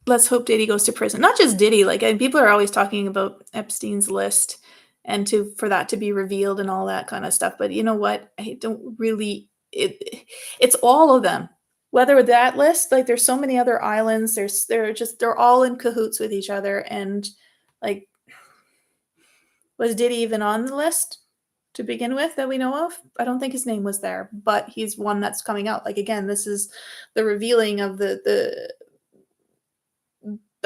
Let's hope Diddy goes to prison. Not just Diddy, like, and people are always talking about Epstein's list and to for that to be revealed and all that kind of stuff. But you know what? I don't really it's all of them. Whether that list, like there's so many other islands, they're all in cahoots with each other. And like, was Diddy even on the list to begin with that we know of? I don't think his name was there, but he's one that's coming out. Like again, this is the revealing of the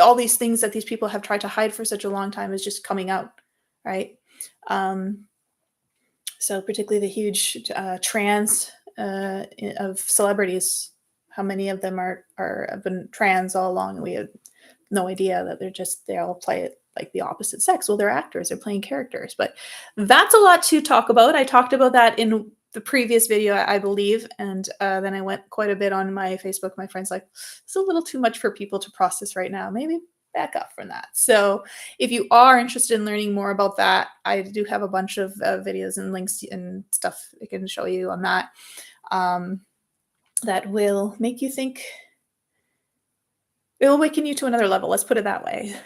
all these things that these people have tried to hide for such a long time is just coming out, right? Um, so particularly the huge trans of celebrities, how many of them are have been trans all along, and we have no idea that they all play it like the opposite sex. Well, they're actors, they're playing characters, but that's a lot to talk about. I talked about that in the previous video, I believe, and then I went quite a bit on my Facebook. My friends like, it's a little too much for people to process right now. Maybe back up from that. So if you are interested in learning more about that, I do have a bunch of videos and links and stuff I can show you on that. Um, that will make you think. It will awaken you to another level. Let's put it that way.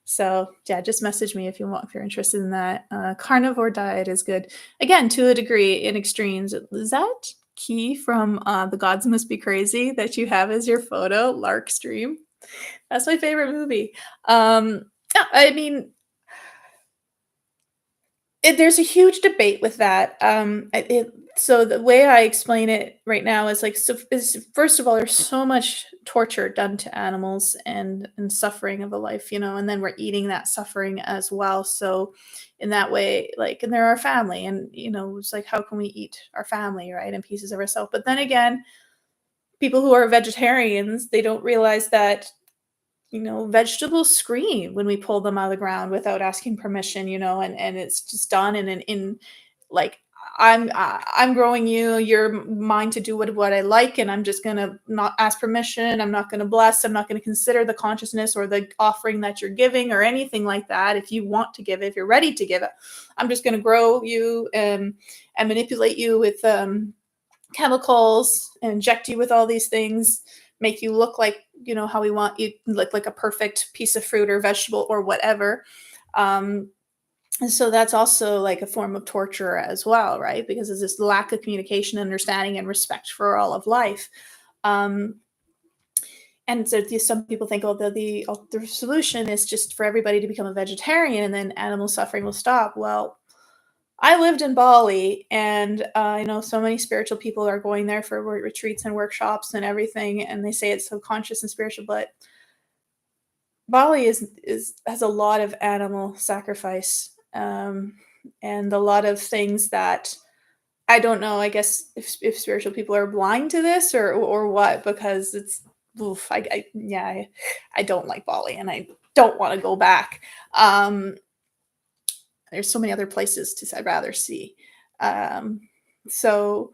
So yeah, just message me if you want, if you're interested in that. Carnivore diet is good. Again, to a degree, in extremes. Is that Key from The Gods Must Be Crazy that you have as your photo, Lark Stream? That's my favorite movie. Yeah, I mean, there's a huge debate with that. So the way I explain it right now is like, so is first of all, there's so much torture done to animals and suffering of a life, and then we're eating that suffering as well. So in that way, like, and they're our family, and it's like, how can we eat our family, right, and pieces of ourselves? But then again, people who are vegetarians, they don't realize that vegetables scream when we pull them out of the ground without asking permission, and it's just done in like, I'm growing you, you're mine to do what I like, and I'm just gonna not ask permission. I'm not gonna bless. I'm not gonna consider the consciousness or the offering that you're giving or anything like that. If you want to give it, if you're ready to give it, I'm just gonna grow you and manipulate you with chemicals and inject you with all these things, make you look like how we want you, like a perfect piece of fruit or vegetable or whatever. And so that's also like a form of torture as well, right? Because there's this lack of communication, understanding, and respect for all of life. um, and so some people think, oh, the solution is just for everybody to become a vegetarian and then animal suffering will stop. Well, I lived in Bali, and I know so many spiritual people are going there for retreats and workshops and everything, and they say it's so conscious and spiritual. But Bali is has a lot of animal sacrifice, and a lot of things that I don't know. I guess if spiritual people are blind to this or what, because it's oof, yeah, I don't like Bali, and I don't want to go back. Um, There's so many other places to I'd rather see. Um, so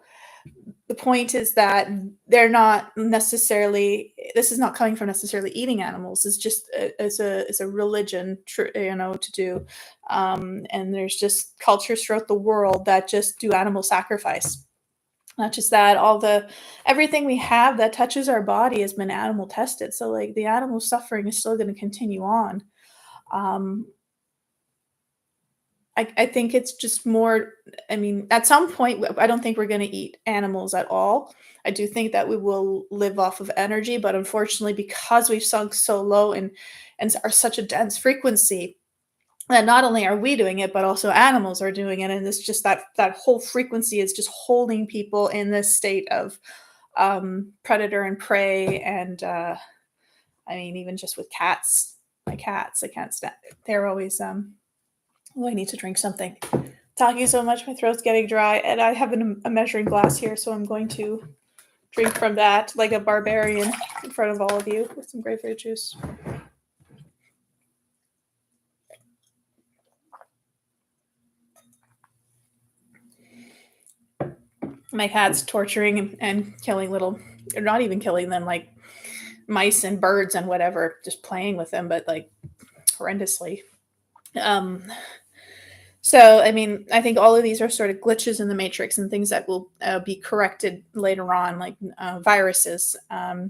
the point is that they're not necessarily this is not coming from necessarily eating animals. It's just it's a religion, to do. And there's just cultures throughout the world that just do animal sacrifice. Not just that, all the everything we have that touches our body has been animal tested. So like the animal suffering is still going to continue on. Um, I think it's just more I mean, at some point, I don't think we're gonna eat animals at all. I do think that we will live off of energy, but unfortunately, because we've sunk so low and are such a dense frequency, that not only are we doing it, but also animals are doing it, and it's just that whole frequency is just holding people in this state of, predator and prey, and, I mean, even just with cats, my cats, I can't stand they're always, oh, I need to drink something. Talking so much, my throat's getting dry, and I have a measuring glass here, so I'm going to drink from that like a barbarian in front of all of you with some grapefruit juice. My cat's torturing and killing little, or not even killing them, like mice and birds and whatever, just playing with them, but like horrendously. Um, so, I mean, I think all of these are sort of glitches in the matrix and things that will be corrected later on, like viruses. But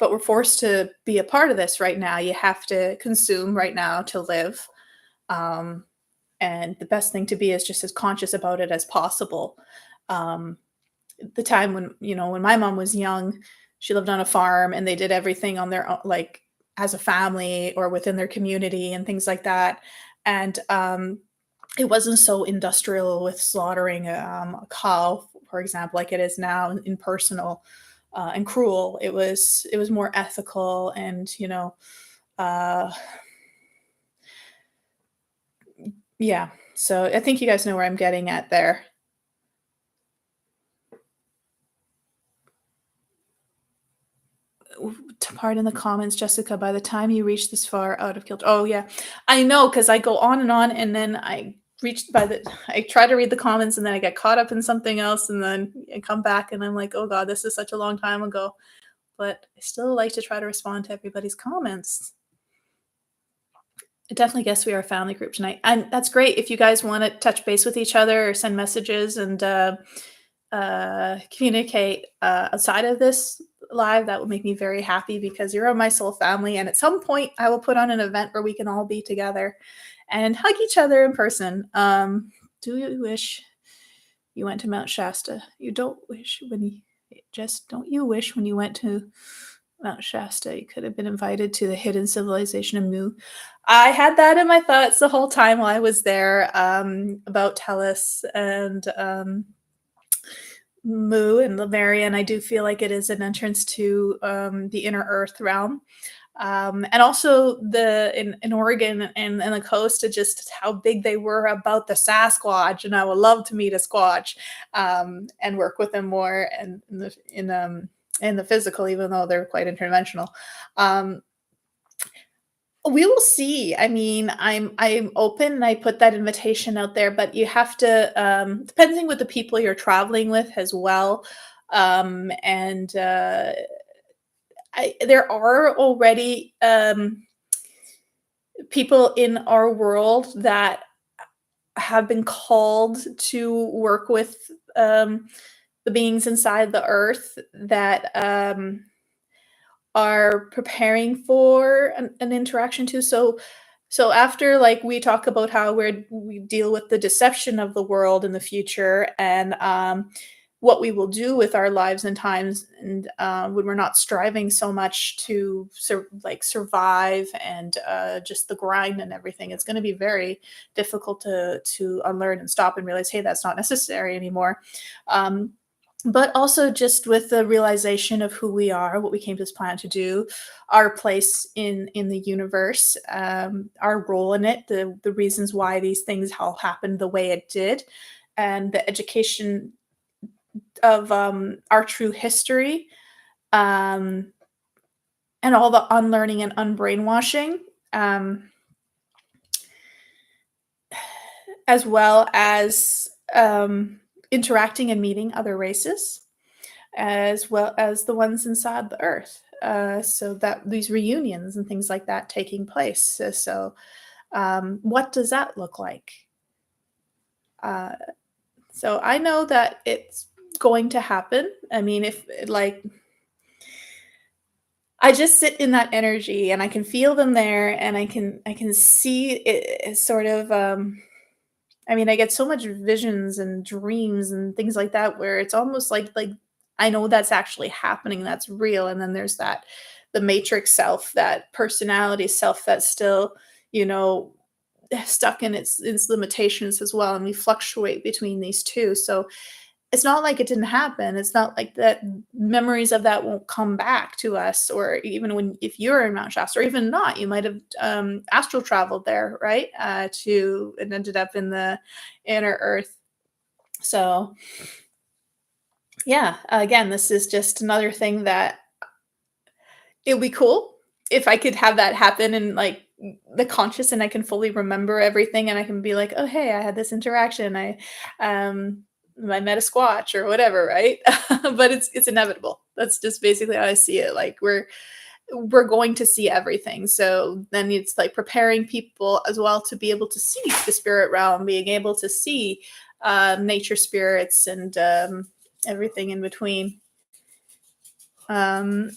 we're forced to be a part of this right now. You have to consume right now to live. Um, and the best thing to be is just as conscious about it as possible. Um, the time when, when my mom was young, she lived on a farm and they did everything on their own, like as a family or within their community and things like that. And it wasn't so industrial with slaughtering a cow, for example, like it is now, impersonal and cruel. It was more ethical, and uh, yeah. So I think you guys know where I'm getting at there. Part in the comments, Jessica. By the time you reach this far out of kilter, oh yeah, I know because I go on, and then I try to read the comments, and then I get caught up in something else, and then I come back, and I'm like, oh god, this is such a long time ago. But I still like to try to respond to everybody's comments. I definitely guess we are a family group tonight, and that's great if you guys want to touch base with each other or send messages and communicate outside of this live. That would make me very happy because you're on my soul family. And at some point, I will put on an event where we can all be together and hug each other in person. Do you wish you went to Mount Shasta? You don't wish when you just don't you wish when you went to Mount Shasta you could have been invited to the hidden civilization of Mu? I had that in my thoughts the whole time while I was there, about Tellus and Mu and Lemurian. I do feel like it is an entrance to the inner Earth realm. And also in Oregon and the coast, to just how big they were about the Sasquatch, and I would love to meet a Squatch and work with them more and in the physical, even though they're quite interdimensional. Um, we will see. I mean, I'm open and I put that invitation out there, but you have to depending with the people you're traveling with as well. And there are already people in our world that have been called to work with the beings inside the earth that are preparing for an interaction too. So after like we talk about how we deal with the deception of the world in the future, and what we will do with our lives and times, and when we're not striving so much to survive and just the grind and everything, it's going to be very difficult to unlearn and stop and realize, hey, that's not necessary anymore. Um, but also just with the realization of who we are, what we came to this planet to do, our place in the universe, our role in it, the reasons why these things all happened the way it did, and the education of our true history, um, and all the unlearning and unbrainwashing. Um, as well as, interacting and meeting other races, as well as the ones inside the Earth. So that these reunions and things like that taking place. What does that look like? Uh, so I know that it's going to happen. I mean, if like I just sit in that energy and I can feel them there and I can see it it's sort of I mean, I get so much visions and dreams and things like that where it's almost like I know that's actually happening, that's real, and then there's that the matrix self, that personality self that's still, you know, stuck in its limitations as well, and we fluctuate between these 2. So it's not like it didn't happen. It's not like that memories of that won't come back to us, or even when if you're in Mount Shasta, or even not, you might have astral traveled there, right? To and ended up in the inner Earth. So yeah, again, this is just another thing that it would be cool if I could have that happen and, like, the conscious and I can fully remember everything and I can be like, "Oh, hey, I had this interaction. Um, I met a squatch," or whatever, right? But it's inevitable. That's just basically how I see it, like, we're going to see everything, so then it's, like, preparing people as well to be able to see the spirit realm, being able to see, nature spirits and, everything in between. Um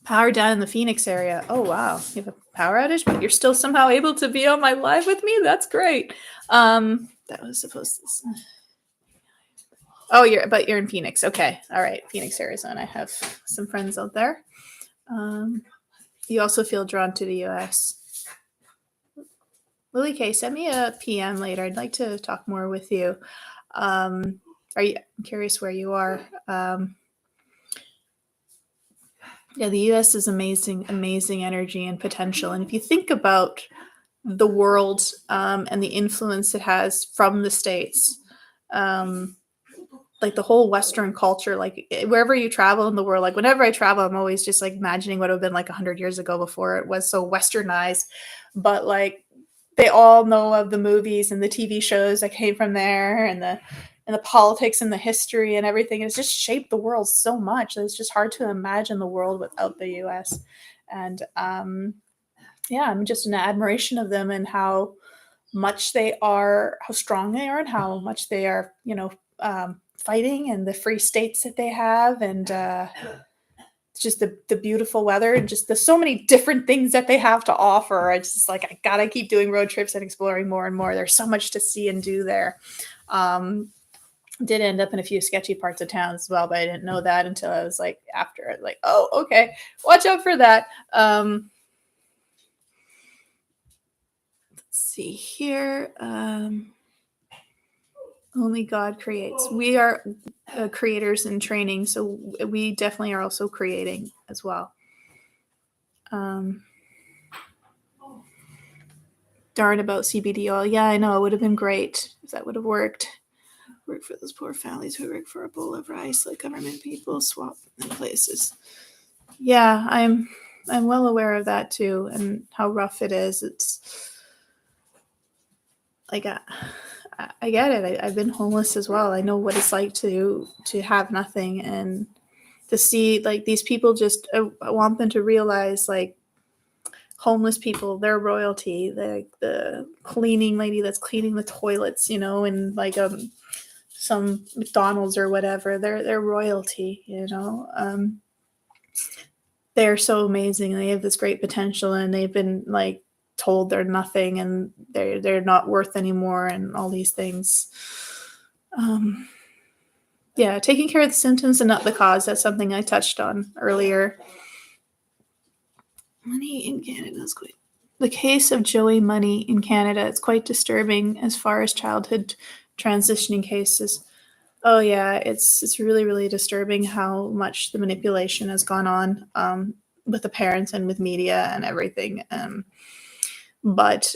Power down in the Phoenix area. Oh, wow. You have a power outage, but you're still somehow able to be on my live with me? That's great. That was supposed to Oh, you're in Phoenix. Okay. All right. Phoenix, Arizona. I have some friends out there. Um, you also feel drawn to the US. Lily K, send me a PM later. I'd like to talk more with you. Um, I'm curious where you are. Yeah, the US is amazing, amazing energy and potential. And if you think about the world and the influence it has from the states, um, like the whole Western culture, like wherever you travel in the world, like whenever I travel, I'm always just like imagining what it would have been like 100 years ago before it was so westernized. But like they all know of the movies and the TV shows that came from there, and the politics and the history and everything. It's just shaped the world so much that it's just hard to imagine the world without the US. And yeah, I'm just in admiration of them and how much they are, how strong they are, and how much they are, fighting, and the free states that they have, and just the beautiful weather, and just the so many different things that they have to offer. It's just like I gotta keep doing road trips and exploring more and more. There's so much to see and do there. Um, did end up in a few sketchy parts of town as well, but I didn't know that until I was like after it, like, oh, okay, watch out for that. Let's see here. Only God creates. We are creators in training, so we definitely are also creating as well. Um, darn about CBD oil. Yeah, I know. It would have been great if that would have worked. Work for those poor families who work for a bowl of rice, like government people swap in places. Yeah, I'm well aware of that too, and how rough it is. It's like I get it. I've been homeless as well. I know what it's like to have nothing, and to see like these people. Just I want them to realize like homeless people, they're royalty. The cleaning lady that's cleaning the toilets, and like some McDonald's or whatever, they're royalty. They're so amazing. They have this great potential, and they've been like told they're nothing and they're not worth anymore, and all these things. Um, yeah, taking care of the symptoms and not the cause. That's something I touched on earlier. Money in Canada is quite. The case of Joey Money in Canada, it's quite disturbing as far as childhood transitioning cases. Oh yeah, it's really really disturbing how much the manipulation has gone on with the parents and with media and everything. But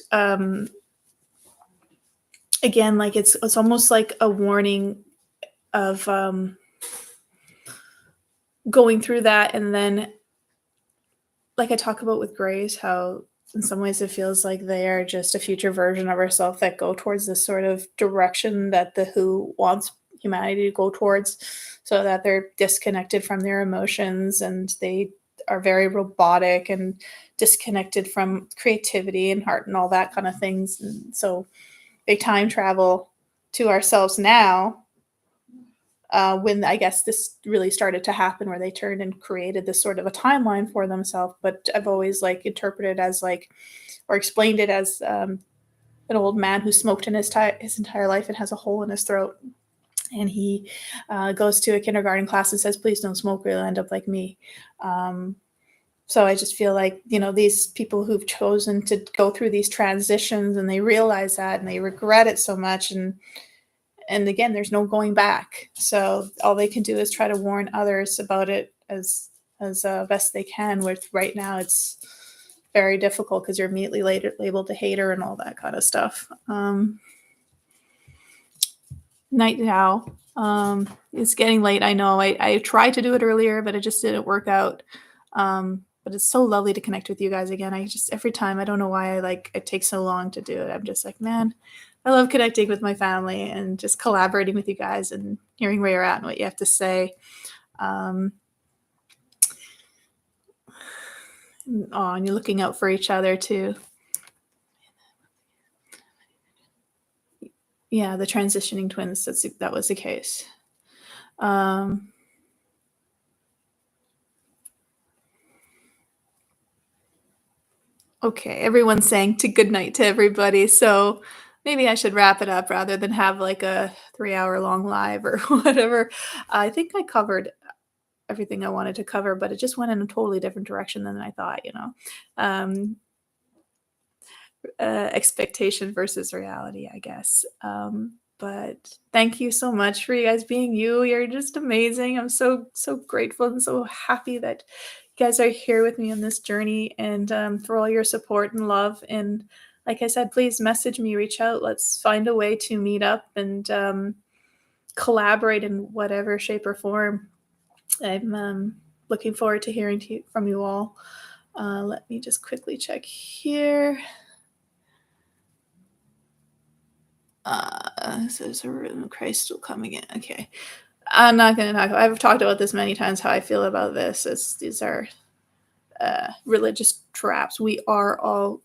again, like it's almost like a warning of going through that, and then like I talk about with Grace, how in some ways, it feels like they are just a future version of ourselves that go towards this sort of direction that the WHO wants humanity to go towards, so that they're disconnected from their emotions and they are very robotic and disconnected from creativity and heart and all that kind of things. And so they time travel to ourselves now, when I guess this really started to happen, where they turned and created this sort of a timeline for themselves. But I've always like interpreted as like, or explained it as an old man who smoked in his entire life and has a hole in his throat. And he goes to a kindergarten class and says, "Please don't smoke, or you'll end up like me." Um, so I just feel like, these people who've chosen to go through these transitions and they realize that and they regret it so much, and again, there's no going back. So all they can do is try to warn others about it as best they can. With right now, it's very difficult because you're immediately labeled a hater and all that kind of stuff. Night now. It's getting late. I know. I tried to do it earlier, but it just didn't work out. But it's so lovely to connect with you guys again. I just every time, I don't know why it takes so long to do it. I'm just like, man, I love connecting with my family and just collaborating with you guys and hearing where you're at and what you have to say. Um, and you're looking out for each other too. Yeah, the transitioning twins. That was the case. Um, Okay, everyone's saying to good night to everybody, so maybe I should wrap it up rather than have like a 3-hour long live or whatever. I think I covered everything I wanted to cover, but it just went in a totally different direction than I thought. Um, Expectation versus reality, I guess. But thank you so much for you guys being you. You're just amazing. I'm so grateful and so happy that you guys are here with me on this journey, and for all your support and love. And like I said, please message me, reach out. Let's find a way to meet up and collaborate in whatever shape or form. I'm looking forward to hearing from you all. Let me just quickly check here. Says a rhythm of Christ will come again. Okay. I'm not going to talk. I've talked about this many times. How I feel about this. These are religious traps. We are all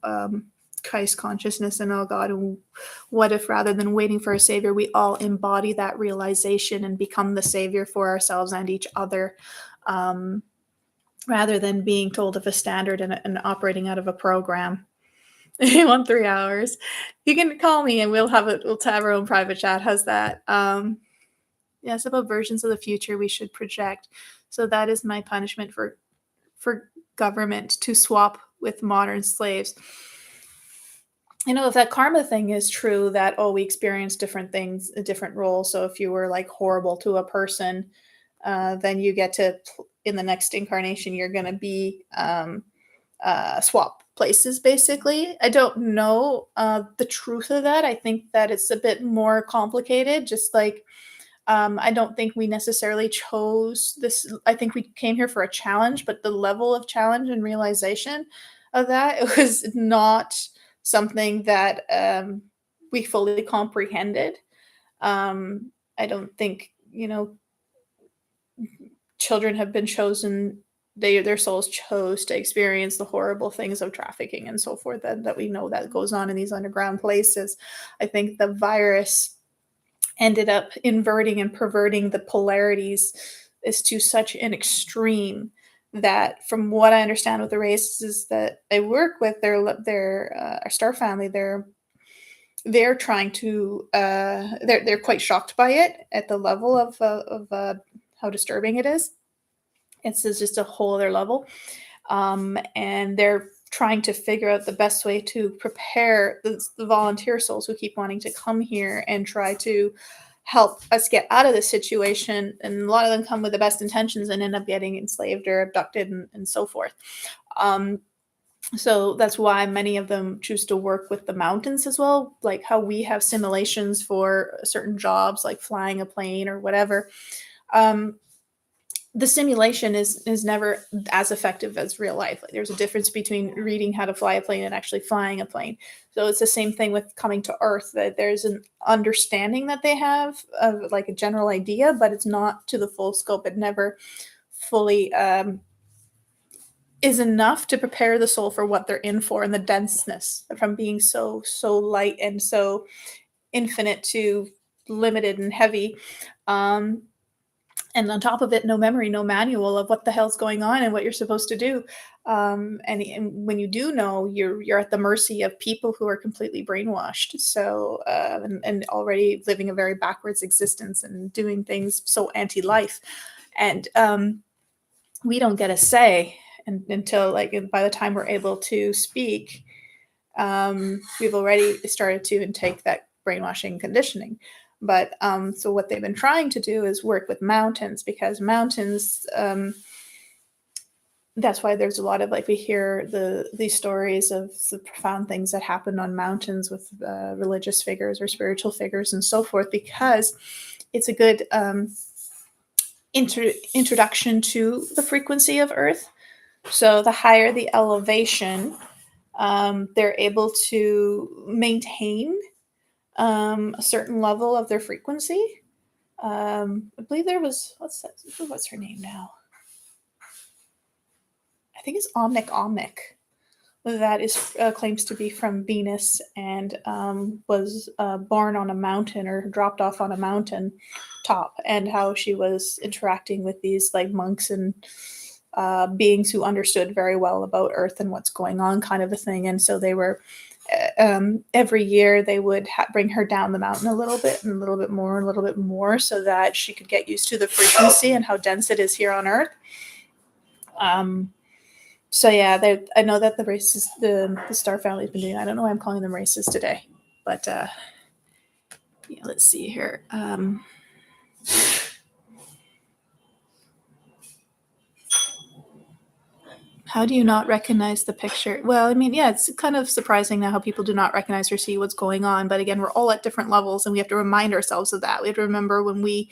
Christ consciousness and all God. And what if, rather than waiting for a savior, we all embody that realization and become the savior for ourselves and each other, rather than being told of a standard and operating out of a program. You want 3 hours? You can call me and we'll have our own private chat. How's that? Yes, about versions of the future we should project. So that is my punishment for government to swap with modern slaves. If that karma thing is true, that we experience different things, a different role. So if you were like horrible to a person, then you get to in the next incarnation you're going to be swap places, basically. I don't know the truth of that. I think that it's a bit more complicated. Just like I don't think we necessarily chose this. I think we came here for a challenge, but the level of challenge and realization of that, it was not something that we fully comprehended. I don't think children have been chosen. Their souls chose to experience the horrible things of trafficking and so forth that we know that goes on in these underground places. I think the virus ended up inverting and perverting the polarities is to such an extreme that, from what I understand with the races that I work with, their our star family, they're trying to they're quite shocked by it at the level of how disturbing it is. It's just a whole other level, and they're trying to figure out the best way to prepare the volunteer souls who keep wanting to come here and try to help us get out of this situation. And a lot of them come with the best intentions and end up getting enslaved or abducted and so forth. Um, so that's why many of them choose to work with the mountains as well, like how we have simulations for certain jobs like flying a plane or whatever. Um, the simulation is never as effective as real life. Like, there's a difference between reading how to fly a plane and actually flying a plane. So it's the same thing with coming to Earth. That there's an understanding that they have of like a general idea, but it's not to the full scope. It never fully is enough to prepare the soul for what they're in for, and the denseness from being so light and so infinite to limited and heavy. Um, and on top of it, no memory, no manual of what the hell's going on and what you're supposed to do. And when you do know, you're at the mercy of people who are completely brainwashed. So and already living a very backwards existence and doing things so anti-life. And we don't get a say until like by the time we're able to speak. We've already started to intake that brainwashing conditioning. But so what they've been trying to do is work with mountains, because mountains. That's why there's a lot of like we hear these stories of the profound things that happen on mountains with religious figures or spiritual figures and so forth, because it's a good introduction to the frequency of Earth. So the higher the elevation, they're able to maintain a certain level of their frequency. I believe there was what's her name now? I think it's Omnic. That is claims to be from Venus and was born on a mountain or dropped off on a mountain top, and how she was interacting with these like monks and beings who understood very well about Earth and what's going on, kind of a thing. And so they were every year they would bring her down the mountain a little bit and a little bit more and a little bit more, so that she could get used to the frequency and how dense it is here on Earth. So yeah, I know that the races, the Star Family's been doing. I don't know why I'm calling them races today, but yeah, let's see here. How do you not recognize the picture? Well, I mean, yeah, it's kind of surprising now how people do not recognize or see what's going on. But again, we're all at different levels, and we have to remind ourselves of that. We have to remember when we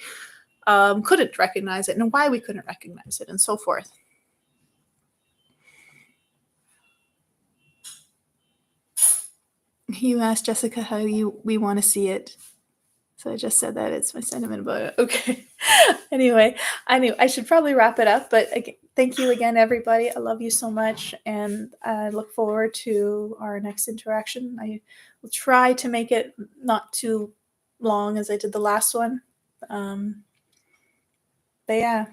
couldn't recognize it and why we couldn't recognize it, and so forth. You asked Jessica how we want to see it. So I just said that it's my sentiment about it. Okay. Anyway, I knew I should probably wrap it up, but again, thank you again, everybody. I love you so much, and I look forward to our next interaction. I will try to make it not too long as I did the last one. Um, but yeah,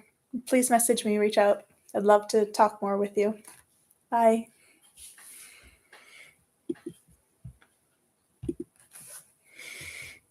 please message me, reach out. I'd love to talk more with you. Bye.